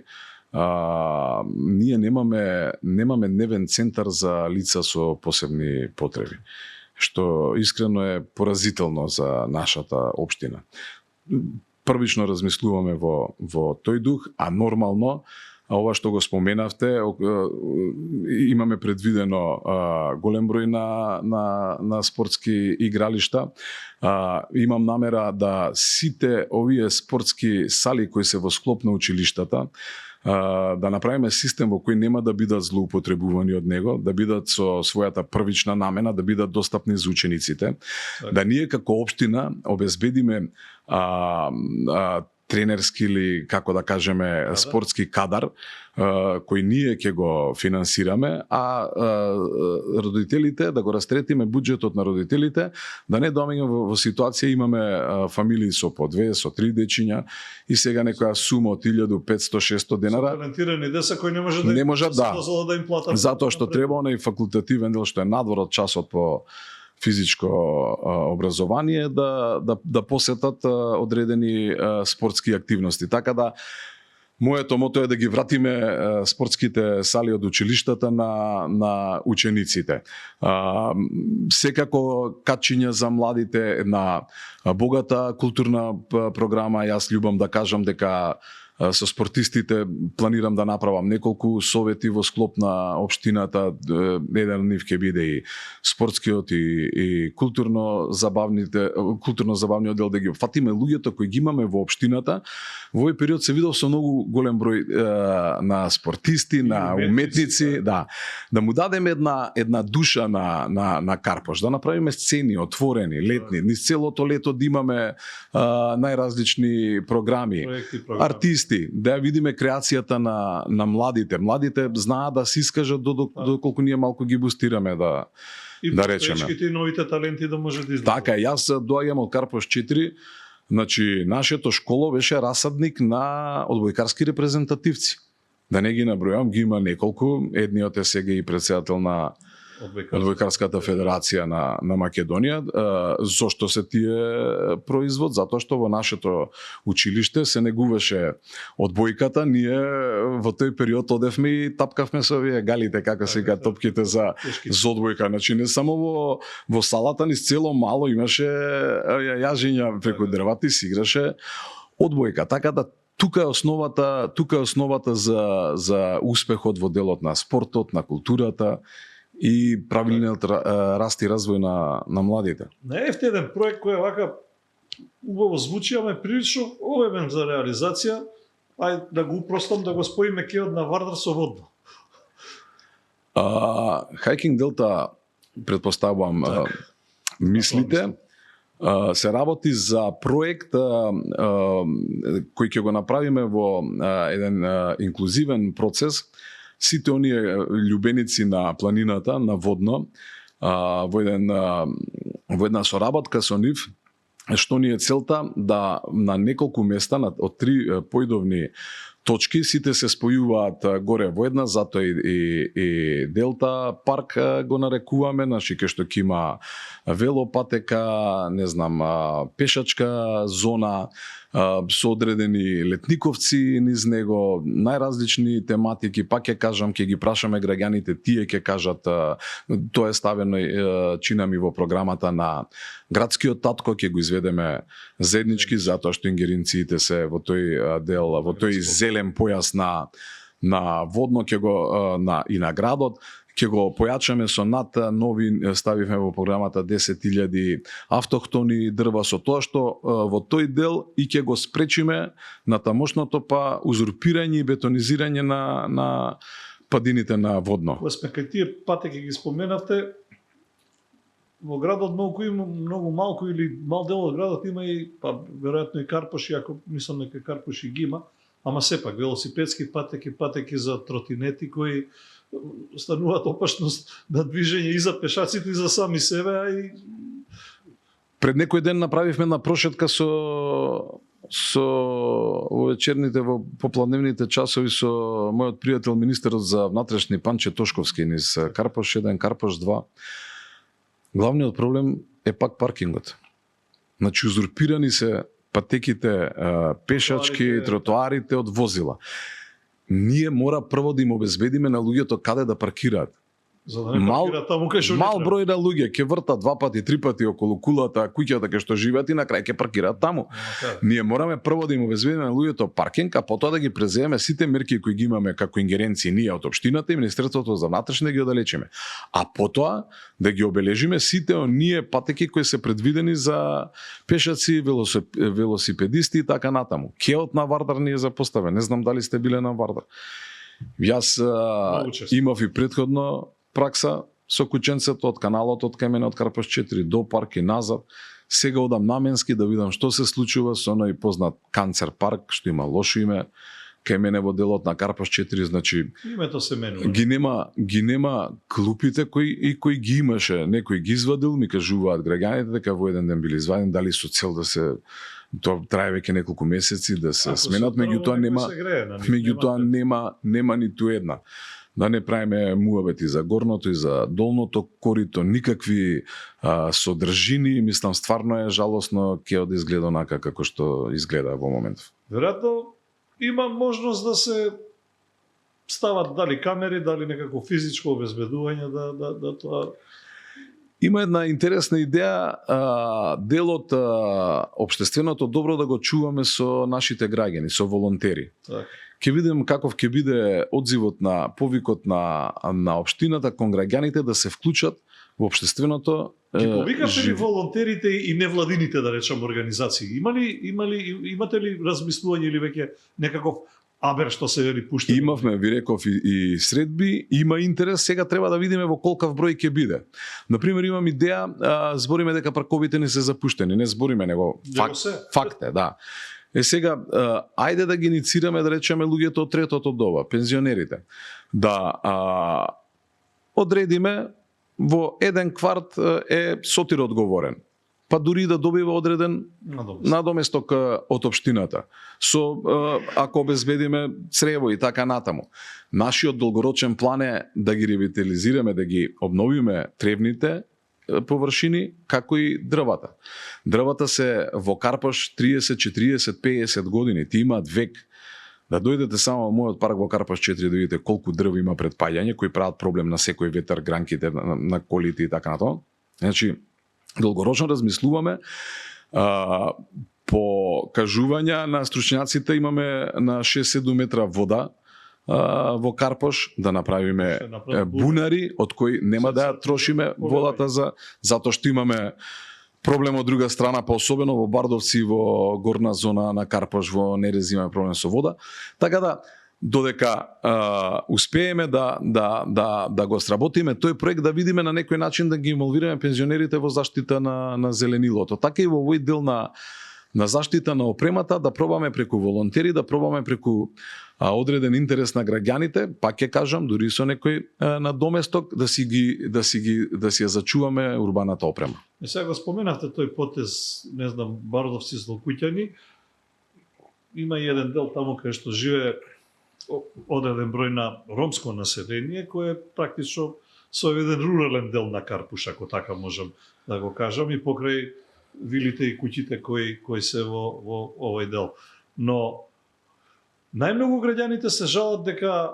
Ние немаме дневен центар за лица со посебни потреби, што искрено е поразително за нашата општина. Првично размислуваме во тој дух, а нормално, ова што го споменавте, имаме предвидено голем број на спортски игралишта. Имам намера да сите овие спортски сали кои се во склоп на училиштата, да направиме систем во кој нема да бидат злоупотребувани од него, да бидат со својата првична намена, да бидат достапни за учениците, да ние како општина обезбедиме тренерски или, како да кажеме, спортски кадар, кој ние ќе го финансираме, а родителите, да го растретиме буџетот на родителите, да не доаѓаме во ситуација, имаме фамилии со по 2, со 3 дечиња и сега некоја сума од 1500-600 денара. Со талентирани деца кои не можат да им платат. Затоа што треба онај факултативен дел што е надвор од часот по физичко образование да посетат одредени спортски активности. Така да моето мото е да ги вратиме спортските сали од училиштата на учениците. Секако качиња за младите, една богата културна програма. Јас љубам да кажам дека со спортистите планирам да направам неколку совети во склоп на општината. Еден од нив ќе биде и спортскиот и културно забавниот дел, да ги опфатиме луѓето кои ги имаме во општината. Во овој период се видов со многу голем број на спортисти, на уметници, да му дадеме една душа на Карпош, да направиме сцени отворени, летни, низ целото лето да имаме најразлични програми, артисти, да ја видиме креацијата на младите. Младите знаат да се искажат доколку ние малку ги бустираме да речеме. И постоечките и новите таленти да може да излезат. Така, јас доаѓам од Карпош 4, значи нашето школо беше расадник на одбојкарски репрезентативци. Да не ги набројам, ги има неколку. Едниот е сега и претседател на Одбојкарската федерација на Македонија. Зошто се тие производ? Затоа што во нашето училиште се негуваше одбојката. Ние во тој период одевме и тапкавме со овие галите, како се кажа, топките за одбојка. Значи не само во салата, низ цело мало имаше јажиња преку дрвата и се играше одбојка. Така да тука е основата за успехот во делот на спортот, на културата и правилниот раст и развој на младите. Не е еден проект кој е вака убаво звучи, ама е прилично обемен за реализација. Ај да го упростам, да го споиме кеот на Вардар со водно. Hiking Delta, предпоставувам, мислите, се работи за проект кој ќе го направиме во еден инклузивен процес. Сите оние љубеници на планината, на водно, во една соработка со нив, што ни е целта да на неколку места, од 3 поидовни точки, сите се спојуваат горе во една, затоа и Делта парк го нарекуваме, значи кај што ќе има велопатека, не знам, пешачка зона, со одредени летниковци низ него, најразлични тематики, пак ќе кажам, ќе ги прашаме граѓаните, тие ќе кажат, тоа е ставено, чинами во програмата на градскиот татко, ќе го изведеме заеднички, затоа што ингеренциите се во тој дел, во тој зелен појас на водно, ќе го и на градот, ќе го појачаме со над нови, ставивме во програмата 10.000 автохтони дрва, со тоа што во тој дел и ќе го спречиме на тамошното узурпирање и бетонизирање на падините на водно. Кога сме кај тие патеки ги споменавте, во градот многу малку или мал дел од градот има и веројатно и Карпош, иако мислам дека Карпош и ги има, ама сепак велосипедски патеки за тротинети кои стануваат опасност на движење и за пешаците и за сами себе, и пред некој ден направивме на прошетка со вечерните во попладневните часови со мојот пријател министерот за внатрешни Панче Тошковски низ Карпош 1, Карпош 2. Главниот проблем е пак паркингот. Значи узурпирани се патеките пешачки, тротоарите од возила. Ние мора прво да им обезбедиме на луѓето каде да паркираат. За да не паркираат таму кај што мал број на луѓе ќе вртат 2 пати, 3 пати околу кулата, куќата кај што живеат и на крај ќе паркираат таму. Ние мораме прво да им обезбедиме на луѓето паркинг, а потоа да ги преземеме сите мерки кои ги имаме како ингеренции ние од општината и Министерството за внатрешни да ги оддалечиме. А потоа да ги обележиме сите оние патеки кои се предвидени за пешаци, велосипедисти и така натаму. Кеот на Вардар ни е запоставен. Не знам дали сте биле на Вардар. Јас имав и претходно пракса со кученцето од каналот од кај мене од Карпош 4 до парк и назад. Сега одам наменски да видам што се случува со оној познат Канцер парк, што има лошо име кај мене во делот на Карпош 4, значи името се менува. Ги нема клупите кои ги имаше, некој ги извадил, ми кажуваат граѓаните дека во еден ден били извадени, дали со цел да се тоа трае веќе неколку месеци да се сменат, меѓутоа нема ниту една. Да не правиме муабети за горното и за долното корито, никакви содржини, мислам стварно е жалосно ќе да изгледа онака како што изгледа во моментов. Веројатно има можност да се стават дали камери, дали некако физичко обезбедување да тоа Има една интересна идеја, дел од општественото добро да го чуваме со нашите граѓани, со волонтери. Так. Ќе видим каков ќе биде одзивот на повикот на општината кон граѓаните да се вклучат во општественото. Ќе повикате ли волонтерите и невладините, да речам, организации? Имате ли размислување или веќе некаков абер што се вели пушта? Имавме, ви реков, и средби, има интерес, сега треба да видиме во колкав број ќе биде. Например, имам идеја, збориме дека парковите не се запуштени, не збориме, него факт е, да. Сега, ајде да ги иницираме, да речеме, луѓето од третото доба, пензионерите, да одредиме во еден кварт е сотир одговорен, па дури да добива одреден надоместок од општината. Ако обезбедиме црево и така натаму. Нашиот долгорочен план е да ги ревитализираме, да ги обновиме тревните површини, како и дрвата. Дрвата се во Карпаш 30, 40, 50 години, ти имаат век. Да дојдете само во мојот парк во Карпаш 4 да видите колку дрво има пред паѓање, кои прават проблем на секој ветер, гранките на колите и така натаму. Значи, долгорочно размислуваме. По кажувања на стручњаците имаме на 6-7 метра вода во Карпаш, да направиме бунари од кои нема да ја трошиме водата затоа што имаме проблем од друга страна, па особено во Бардовци, во горна зона на Карпаш, во Нерез имаме проблем со вода. Така да, додека успееме да го сработиме тој проект, да видиме на некој начин да ги инволвираме пензионерите во заштита на зеленилото. Така и во овој дел на заштита на опремата, да пробаме преку волонтери, да пробаме преку одреден интерес на граѓаните, пак ќе кажам, дури со некој надоместок, да си ја зачуваме урбаната опрема. И сега го споменавте тој потез, не знам, Бардовци, Злокуќани. Има и еден дел таму кај што живее одреден број на ромско население, кој е практично со еден рурален дел на Карпуш, ако така можам да го кажам, и покрај вилите и куќите кои се во овој дел. Но најмногу граѓаните се жалат дека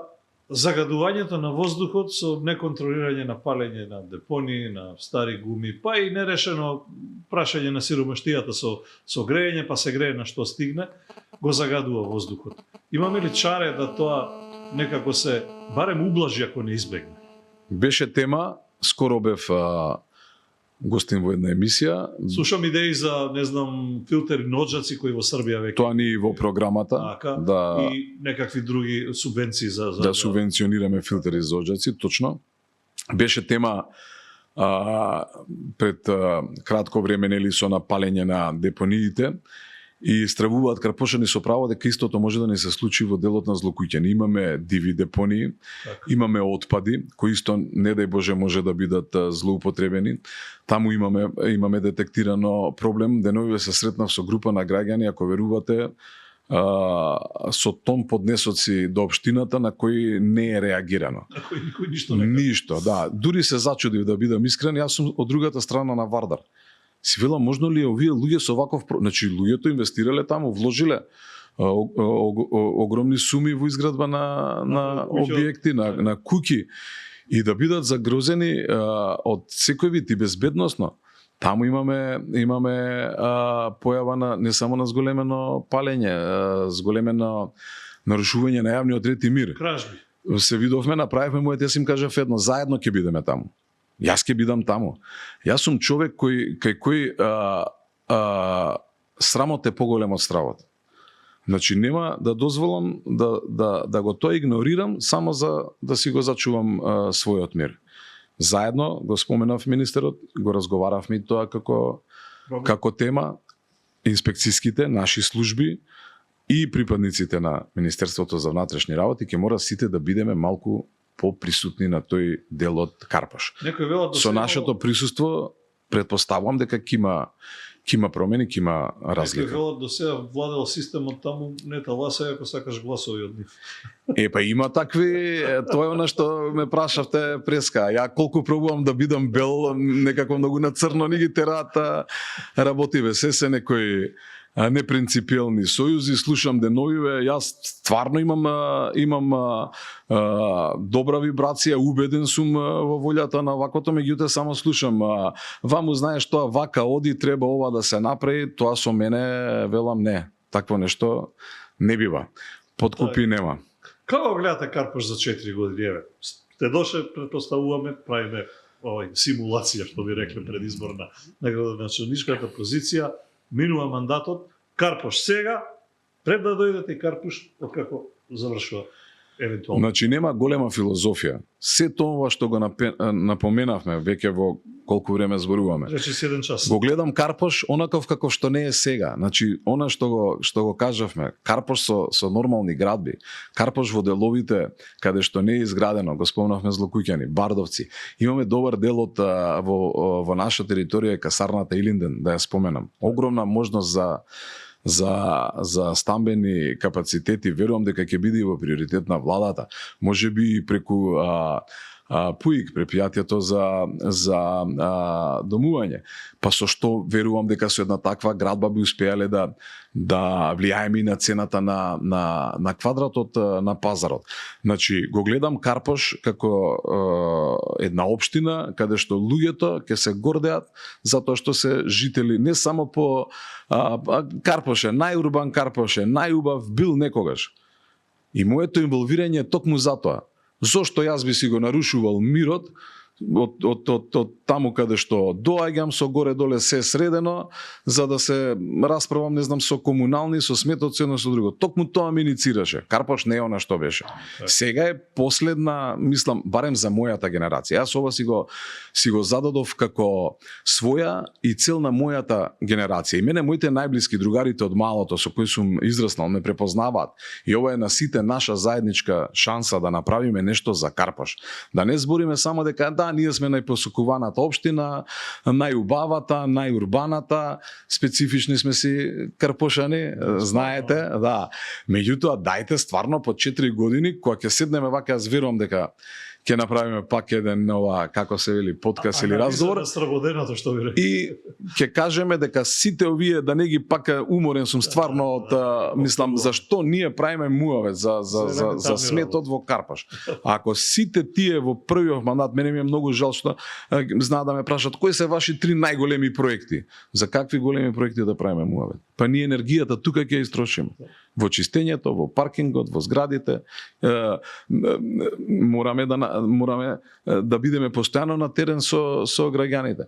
загадувањето на воздухот со неконтролирање на палење на депонии, на стари гуми, па и нерешено прашање на сиромаштијата со грејење, па се грее на што стигне, го загадува воздухот. Имаме ли чаре да тоа некако се барем ублажи ако не избегне? Беше тема, скоро бев гостин во една емисија. Слушам идеи за, не знам, филтери на оджаци кои во Србија веќе. Тоа ни во програмата. Да, и некакви други субвенции да субвенционираме филтери за оджаци, точно. Беше тема пред кратко време, нели, со напалење на депониите, и стравуваат карпошани со право дека истото може да не се случи во делот на Злокуќани. Имаме диви депонии, имаме отпади кои исто, не дај Боже, може да бидат злоупотребени. Таму имаме детектирано проблем. Деновиве се сретнав со група на граѓани, ако верувате, со тон поднесоци до општината на кои не е реагирано. На кои никој ништо не кажа. Ништо, да. Дури се зачудив, да бидам искрен, јас сум од другата страна на Вардар. Си велам, можно ли овие луѓе со ваков... Значи, луѓето инвестирале таму, вложиле огромни суми во изградба на објекти, на куќи, и да бидат загрозени од секој вид и безбедносно. Таму имаме појава на не само на зголемено палење, зголемено нарушување на јавниот ред и мир. Кражби. Се видовме, направивме му, јас им кажав едно, заедно ќе бидеме таму. Јас ќе бидам таму. Јас сум човек кај кој срамот е поголем од стравот. Значи нема да дозволам да го тоа игнорирам само за да си го зачувам својот мир. Заедно го споменав министерот, го разговаравме тоа како тема, инспекцијските наши служби и припадниците на Министерството за внатрешни работи ќе мора сите да бидеме малку поприсутни на тој дел од Карпаш. Со нашето присуство претпоставувам дека ќе има промени, ќе има разлика. Некој велат до сега владел системот таму, не таласа ако сакаш гласови од нив. Па има такви, тоа е она што ме прашавте преска. Ја колку пробувам да бидам бел, некако многу на црно ни ги тераат работиве. Се некои непринципиелни сојузи, слушам деновиве, јас стварно имам добра вибрација, убеден сум во волјата на ваквото, меѓутоа само слушам, ваму знаеш тоа вака оди, треба ова да се направи, тоа со мене велам не, такво нешто не бива. Подкупи нема. Како гледате Карпош за 4 години? Еве, сте доше, претпоставуваме, правиме симулација, што би рекле предизборна на градоначалничката позиција, минува мандатот, Карпош сега, пред да дојдете и Карпош, откако завршува евентуално. Значи нема голема филозофија. Се тоа што го напоменавме веќе во колку време зборуваме. Речи 7 часа. Го гледам Карпош онаков како што не е сега. Значи она што го кажавме, Карпош со нормални градби, Карпош во деловите каде што не е изградено, го спомнавме Злокуќани, Бардовци. Имаме добар дел од во наша територија касарната Илинден, да ја споменам. Огромна можност за стамбени капацитети, верувам дека ќе биде и во приоритет на владата. Можеби и преку ПУИК, препријатието за домување. Па со што верувам дека со една таква градба би успеале да влијаеме и на цената на квадратот на пазарот. Значи, го гледам Карпош како една општина каде што луѓето ќе се гордеат затоа што се жители не само по Карпош е најурбан, Карпош е најубав бил некогаш. И моето инволвирање е токму затоа. Зошто јас би си го нарушувал мирот од таму каде што доаѓам со горе-доле се средено, за да се расправам, не знам, со комунални, со сметоци, едно со друго. Токму тоа ме иницираше. Карпош не е она што беше. Сега е последна, мислам, барем за мојата генерација. Јас ова си го зададов како своја и цел на мојата генерација. И мене моите најблиски другарите од малото со кои сум израснал ме препознаваат. И ова е на сите наша заедничка шанса да направиме нешто за Карпош. Да не збориме само дека ние сме најпосокуваната општина, најубавата, најурбаната, специфични сме си карпошани, знаете, да. Меѓутоа, дајте стварно по 4 години, кога ќе седнеме вака, јас верувам дека ќе направиме пак еден како се вели, подкаст или разговор. Што ви и ќе кажеме дека сите овие, да не ги пак уморен сум стварно од, мислам, зашто ние правиме муавет за сметот во Карпош. Ако сите тие во првиот мандат, мене ми е многу жал што знаат да ме прашат кои се ваши 3 најголеми проекти. За какви големи проекти да правиме муавет? Па ние енергијата тука ќе истрошиме. Во чистењето, во паркингот, во зградите, мораме да бидеме постојано на терен со граѓаните.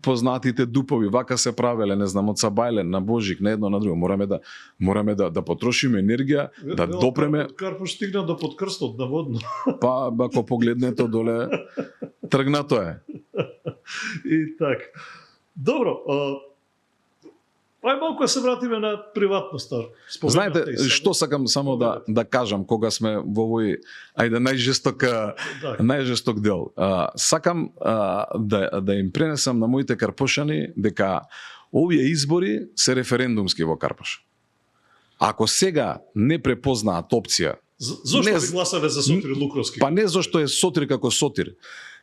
Познатите дупови, вака се правеле, не знам, од Сабајлен на Божик, на едно на друго. Мораме да потрошиме енергија, да допреме. Карпош стигна до подкрстот наводно. Па, ако погледнете доле, тргнато е. И така. Добро, малку се вратиме на приватноста. Знаете, што сакам само да кажам кога сме во овој најжесток дел. Сакам да им пренесам на моите карпошани дека овие избори се референдумски во Карпош. Ако сега не препознаат опција, зошто ви гласале за Сотир Лукровски? Па не зашто е Сотир како Сотир.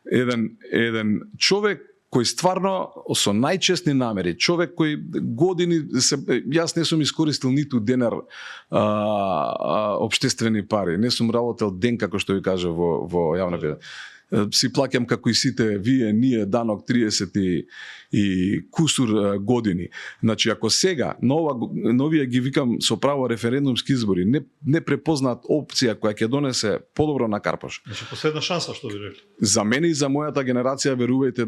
Еден човек кој стварно со најчестни намери, човек кој години јас не сум искористил ниту денар општествени пари, не сум работел ден како што ви кажа во јавна преда. Си плаќам како и сите вие, ние данок 30 и кусур години. Значи ако сега новија ги викам со право референдумски избори не препознаат опција која ќе донесе подобро на Карпош. Значи последна шанса што ви рекли. За мене и за мојата генерација верувајте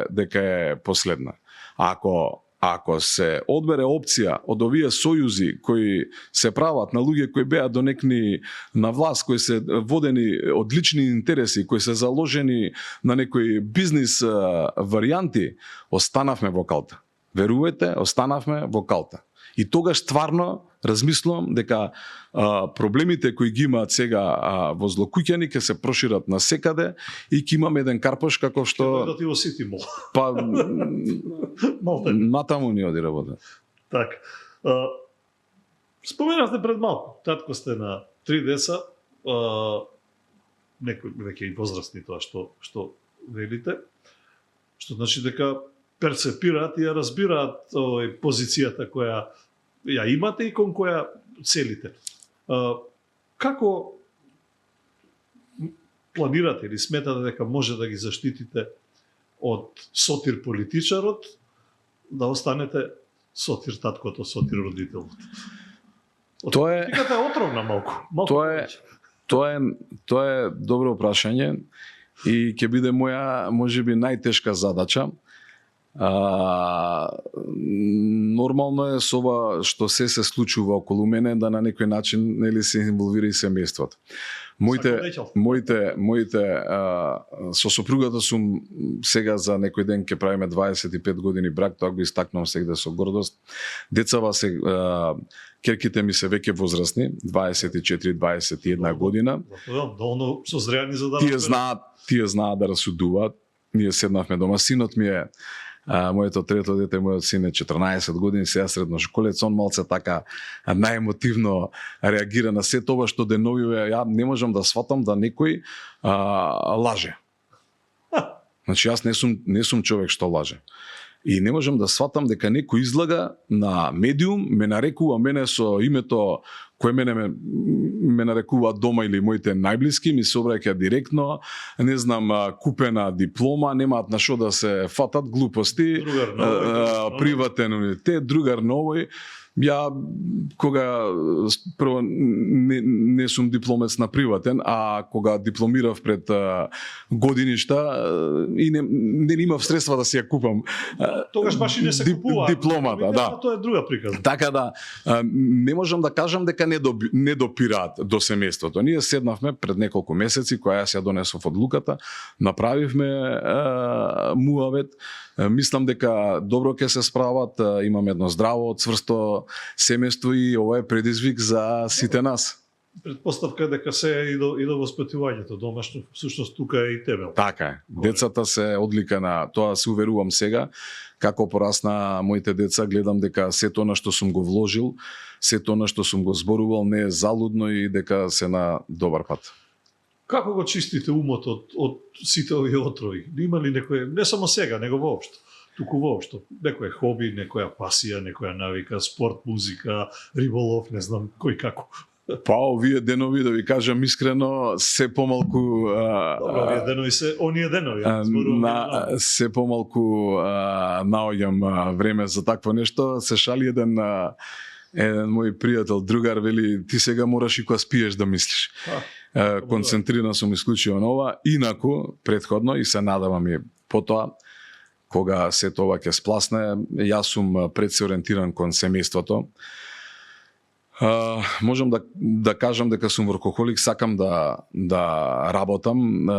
дека е последна. Ако се одбере опција од овие сојузи кои се прават на луѓе кои беа донекни на власт, кои се водени од лични интереси, кои се заложени на некои бизнис варијанти, останавме во калта. Верувајте, останавме во калта. И тогаш стварно размислувам дека проблемите кои ги имаат сега во Злокуќани ќе се прошират на секаде и ќе имаме еден Карпош како што ќе дојдат и во Сити Мол. Па натаму ни оди работа. Така. Споменавте пред малку, татко сте на 3 деца, некои веќе и возрастни тоа што велите, што значи дека перцепираат и ја разбираат позицијата која ја имате и кон која целите. Како планирате или сметате дека може да ги заштитите од сотир политичарот, да останете сотир таткото, сотир родителот? Тоа е Политиката е отровна малку. Тоа е добро прашање и ќе биде моја можеби најтешка задача. Нормално е со ова што се случува околу мене да на некој начин нели се инволвира и семејството. Моите со сопругата сум сега за некој ден ќе правиме 25 години брак, тоа го истакнувам сегде со гордост. Децава се керките ми се веќе возрастни, 24-21 година. Доволно созреани за да Тие знаат да расудуваат. Ние седнавме дома, синот ми е моето трето дете, мојот син е 14 години, сега средношколец, он малце така најемотивно реагира на се тоа што деновиве, ја не можам да сватам да некој лаже. Значи јас не сум човек што лаже. И не можам да сватам дека некој излага на медиум, ме нарекува мене со името кое ме нарекуваат дома или моите најблиски, ми се обраќа директно, не знам, купена диплома, немаат на што да се фатат, глупости, приватен унитет, другар новој. Ја кога прво не сум дипломец на приватен, а кога дипломирав пред годиништа и не имав средства да си ја купам. Тогаш баш и не се купува дипломата, да. Тоа е друга приказна. Така да не можам да кажам дека не допираат до семејството. Ние седнавме пред неколку месеци кога јас ја донесов одлуката, направивме муавет. Мислам дека добро ќе се справат, имаме едно здраво, цврсто семејство и ова е предизвик за сите нас. Предпоставка дека се и до воспитувањето домашно, всушност тука е и темел. Така е. Децата се одлика на тоа, се уверувам сега. Како порасна моите деца, гледам дека сето на што сум го вложил, сето на што сум го зборувал не е залудно и дека се на добар пат. Како го чистите умот од сите овие отрови? Има ли некој, не само сега, него воопшто, туку воопшто, некој хоби, некоја пасија, некоја навика, спорт, музика, риболов, не знам кој како? Па овие денови, да ви кажам искрено, се помалку овие денови се оние денови. Се помалку наоѓам време за такво нешто. Се шали еден мој пријател, другар, вели, ти сега мораш и кога спиеш да мислиш. Концентриран сум исклучиво на ова, инаку претходно и се надавам и потоа кога се тоа ќе спласне, јас сум пред се ориентиран кон семејството. Можам да кажам дека сум воркохолик, сакам да работам,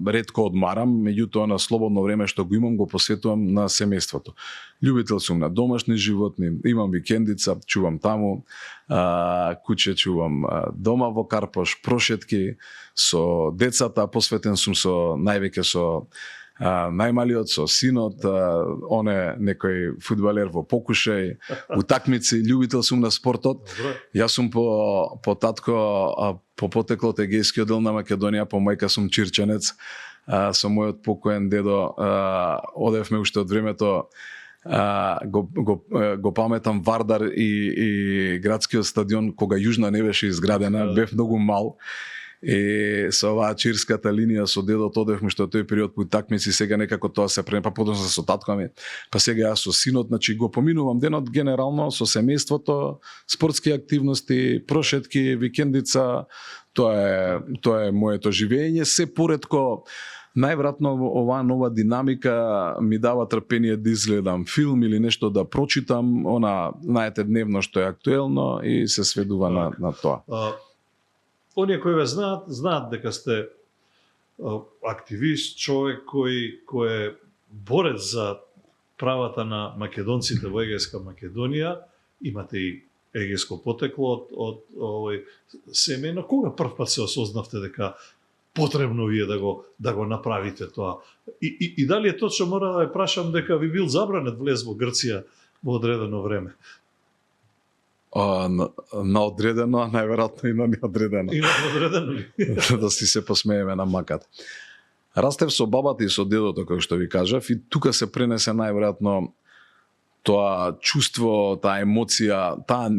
ретко одмарам, меѓутоа на слободно време што го имам го посветувам на семејството. Љубител сум на домашни животни, имам викендица, чувам таму, куќе чувам дома во Карпош, прошетки со децата, посветен сум највеќе со најмалиот, со синот, он е некој фудбалер во покушај, утакмици, љубител сум на спортот. Јас сум по татко, по потеклот егејскиот дел на Македонија, по мајка сум чирченец, со мојот покоен дедо одевме уште од времето, го паметам Вардар и градскиот стадион кога Јужна не беше изградена, бев многу мал. И со оваа чирската линија со дедот одевме што тој период по такмици, сега некако тоа се па подоцна со татко ми, па сега јас со синот, значи го поминувам денот генерално со семејството, спортски активности, прошетки, викендица, тоа е моето живење, се поредко. Најверојатно оваа нова динамика ми дава трпение да изгледам филм или нешто да прочитам, знаете, дневно што е актуелно и се сведува на тоа. Оние кои ве знаат дека сте активист, човек кој е борец за правата на македонците во Егејска Македонија, имате и егејско потекло од овој семејно. Кога прв пат се осознавте дека потребно вие да го направите тоа? И дали е точно, мора да ја прашам, дека ви бил забранет влез во Грција во одредено време? На одредено, а најверојатно и на неодредено. И на одредено ли? Да си се посмееме на макат. Растев со бабата и со дедото, како што ви кажав, и тука се пренесе најверојатно тоа чувство, таа емоција, таа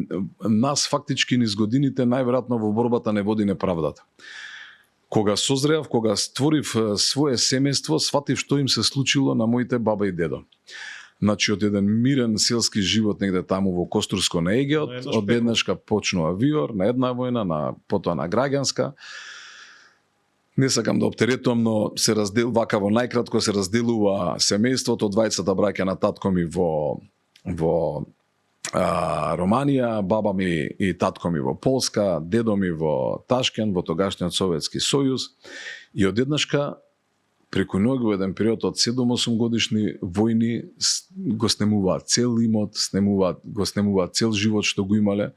нас фактички низ годините најверојатно во борбата не води неправдата. Кога созреав, кога створив свое семејство, сватив што им се случило на моите баба и дедо. Значи, од еден мирен селски живот негде таму во Костурско на Егеот, од еднашка почнува виор, на една војна, потоа на граѓанска. Не сакам да оптеретувам, но се вака во најкратко се разделува семејството, двајцата браќа на татко ми во Романија, баба ми и татко ми во Полска, дедо ми во Ташкент, во тогашниот Советски Сојуз, и одеднашка преку ноги во еден период од 7-8 годишни војни го снемуваат цел имот, го снемуваат цел живот што го имале,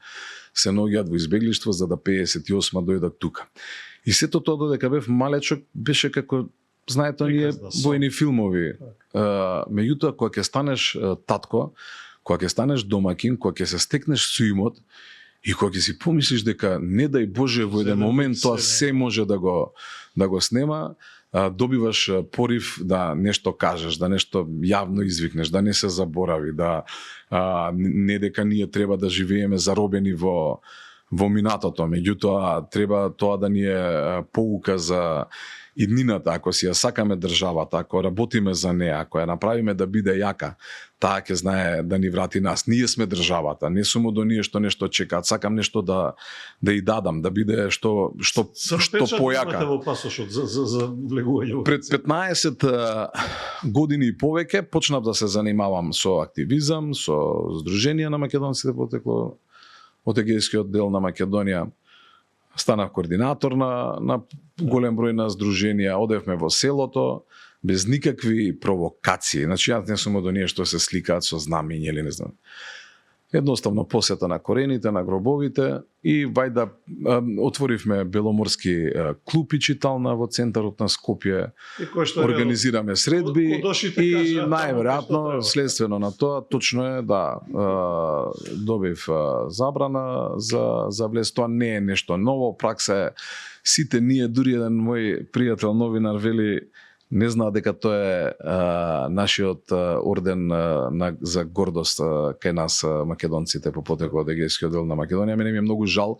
се наоѓаат во избеглиштво за да 58-ма дојдат тука. И сето тоа додека бев малечок беше како, знаете, оние војни филмови. Меѓутоа, кога ќе станеш татко, кога ќе станеш домакин, кога ќе се стекнеш со имот и кога ќе си помислиш дека не дај Боже во еден момент тоа се може да го снема, добиваш порив да нешто кажеш, да нешто јавно извикнеш, да не се заборави, да не дека ние треба да живееме заробени во минатото, меѓутоа треба тоа да ни е поука за иднината, ако си ја сакаме државата, ако работиме за неа, ако ја направиме да биде јака, таа ќе знае да ни врати нас. Ние сме државата, не сум од оние што нешто чекаат, сакам нешто да ја дадам, да биде што појака. Во пасошот за влегување. Пред 15 години и повеќе почнав да се занимавам со активизам, со Сдружение на македонците потекло од егејскиот дел на Македонија. Станав координатор на голем број на здруженија, одевме во селото без никакви провокации. Значи, јас не сум од оние што се сликаат со знамења или не знам. Едноставно посета на корените, на гробовите и вајда отворивме Беломорски клуб и читална во центарот на Скопје. Организираме средби и најверојатно следствено на тоа точно е да добив забрана за влез. Тоа не е нешто ново, пракса е. Сите ние, дури еден мој пријател новинар вели, не знаа дека тоа е нашиот орден за гордост кај нас македонците по потекло од егејскиот дел на Македонија. Мене ми е многу жал.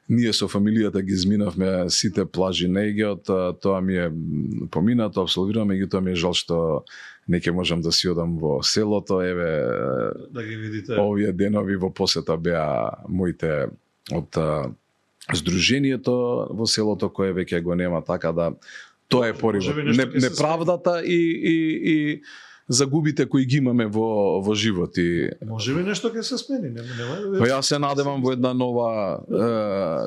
Ние со фамилијата ги изминавме сите плажи на Егеот, тоа ми е поминато, абсолвираме, меѓутоа ми е жал што не ќе можам да си одам во селото. Еве, да ги видите. Овие денови во посета беа моите од Сдруженијето во селото, кое веќе го нема, така да тоа е поривот. Неправдата и загубите кои ги имаме во живот. Може би нешто ќе се смени. Па јас се надевам во една нова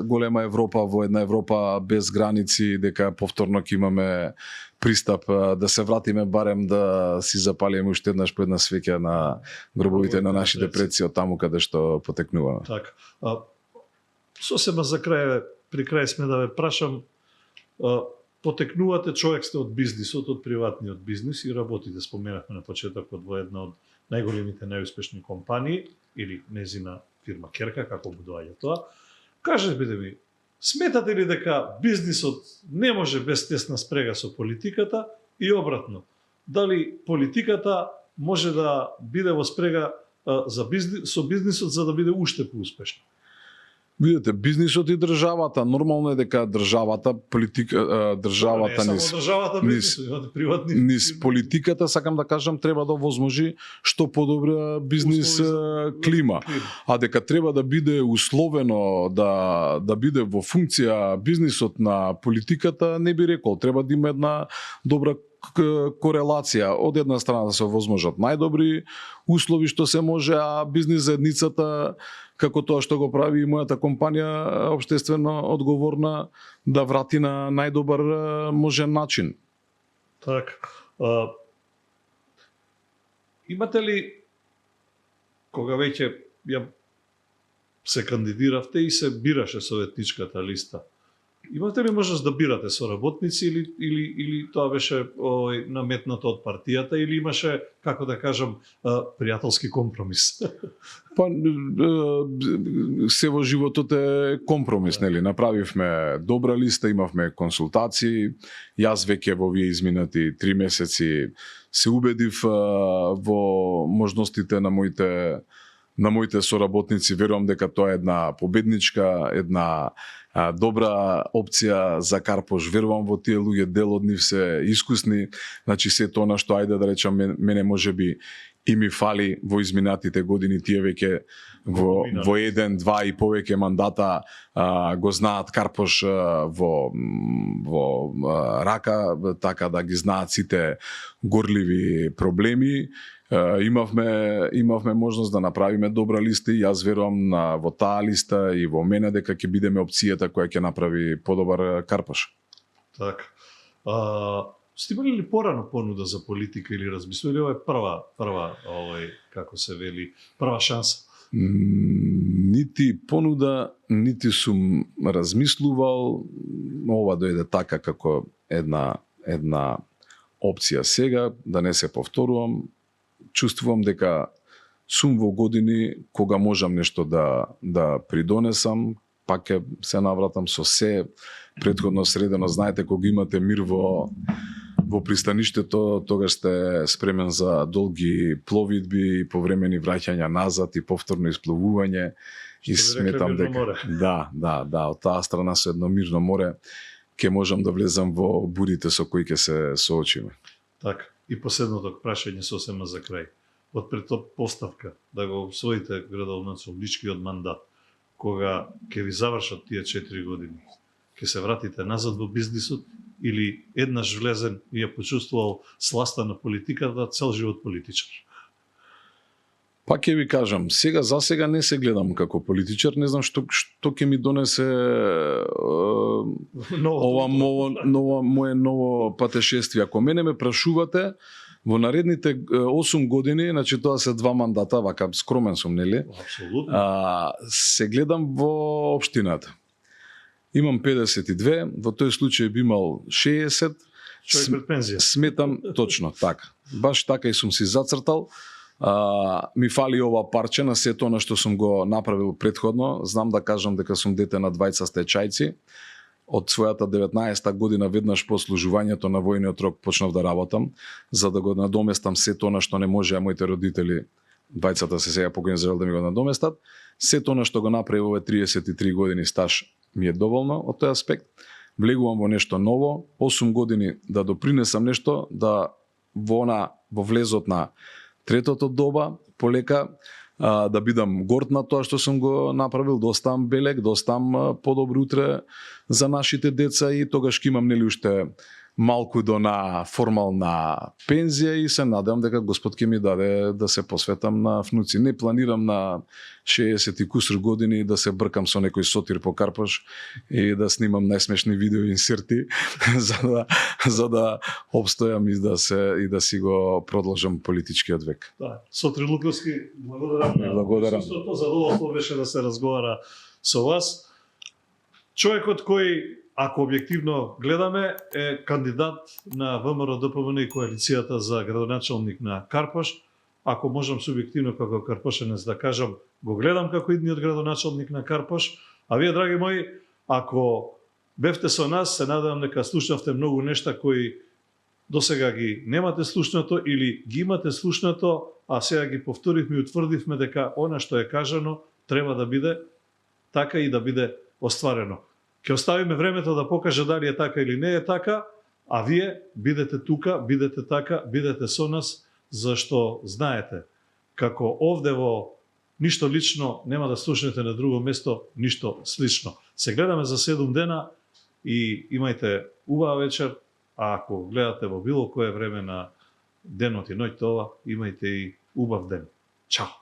голема Европа, во една Европа без граници, дека повторно ќе имаме пристап, да се вратиме барем да си запалиме уште еднаш по една свеќа на гробовите на нашите предци од таму каде што потекнуваме. Така. Сосема за крај, при крај сме да ве прашам, потекнувате, човек сте од бизнисот, од приватниот бизнис и работите, споменавме на почетокот, во една од најголемите, најуспешни компании или незина фирма Керка, како го доаѓа тоа. Кажете ми, сметате ли дека бизнисот не може без тесна спрега со политиката и обратно? Дали политиката може да биде во спрега со бизнисот за да биде уште поуспешна? Видете, бизнисот и државата, нормално е дека државата, државата низ политиката, сакам да кажам, треба да возможи што подобра бизнис клима. А дека треба да биде условено, да биде во функција бизнисот на политиката, не би рекол. Треба да има една добра корелација. Од една страна да се возможат најдобри услови што се може, а бизнис заедницата, како тоа што го прави и мојата компанија, општествено одговорна, да врати на најдобар можен начин. Така. Имате ли, кога веќе ја се кандидиравте и се бираше советничката листа, Имате ли можност да бирате соработници или тоа беше наметнато од партијата или имаше, како да кажам, пријателски компромис? Па се во животот е компромис, нели? Направивме добра листа, имавме консултации. Јас веќе во овие изминати 3 месеци се убедив во можностите на моите соработници. Верувам дека тоа е една победничка, една добра опција за Карпош. Верувам во тие луѓе, дел од нив се искусни. Значи се тоа на што ајде да речам мене можеби и ми фали во изминатите години, тие веќе во 1, 2 и повеќе мандата го знаат Карпош во рака, така да ги знаат сите горливи проблеми. Имавме можност да направиме добра листа и јас верувам во таа листа и во мене дека ќе бидеме опцијата која ќе направи подобар Карпош. Така. Сте имали ли порано понуда за политика или размислували ова е прва како се вели, прва шанса? Нити понуда, нити сум размислувал. Ова дојде така како една опција сега, да не се повторувам. Чувствувам дека сум во години кога можам нешто да придонесам, пак ќе се навратам со се претходно средено. Знаете, кога имате мир во пристаништето, тогаш сте спремен за долги пловидби, повремени враќања назад и повторно испловување. И сметам дека од таа страна со едно мирно море ќе можам да влезам во бурите со кои ќе се соочиме. Така. И последното прашање сосема за крај. Од предпоставка да го освоите градоначалничкиот мандат, кога ќе ви завршат тие 4 години, ќе се вратите назад во бизнисот или еднаш влезен и ја почувствувал сласта на политиката, цел живот политичар? Па ќе ви кажам, за сега не се гледам како политичар, не знам што ќе ми донесе ова мое ново патешествие. Ако мене ме прашувате, во наредните 8 години, значи тоа се 2 мандата, вака скромен сум, нели? Апсолутно. Се гледам во општината. Имам 52, во тој случај би имал 60. Човек пред пензија. Сметам точно така. Баш така и сум си зацртал. Ми фали ова парче на сето она што сум го направил претходно. Знам да кажам дека сум дете на двајца стечајци. Од својата 19-та година веднаш по служувањето на војниот рок почнав да работам за да го надоместам сето она што не можеа моите родители, двајцата се сега покојни за да ми го надоместат. Сето она што го направи овие 33 години стаж ми е доволно од тој аспект. Влегувам во нешто ново, 8 години да допринесам нешто, да во влезот на третото доба, полека, да бидам горд на тоа што сум го направил, да оставам белек, да оставам подобро утре за нашите деца и тогаш ќе имам нели уште малку до на формална пензија и се надевам дека Господ ќе ми даде да се посветам на внуци. Не планирам на 60 и кусур години да се бркам со некој сотир по Карпош и да снимам најсмешни видео инсерти за да обстојам и да си го продолжам политичкиот век. Да, Сотир Луковски, благодарам. Благодарам. Задоволство беше да се разговара со вас. Човекот кој, ако објективно гледаме, е кандидат на ВМРО ДПМН и коалицијата за градоначалник на Карпош. Ако можам субјективно како карпошенец да кажам, го гледам како идниот градоначалник на Карпош. А вие, драги мои, ако бевте со нас, се надевам дека слушнавте многу нешта кои досега ги немате слушнато или ги имате слушнато, а сега ги повторивме и утврдивме дека она што е кажано треба да биде така и да биде остварено. Ќе оставиме времето да покаже дали е така или не е така, а вие бидете тука, бидете така, бидете со нас, зашто знаете, како овде во ништо лично нема да слушнете на друго место ништо слично. Се гледаме за 7 дена и имајте убава вечер, а ако гледате во било кое време на денот и ноќта ова, имајте и убав ден. Чао!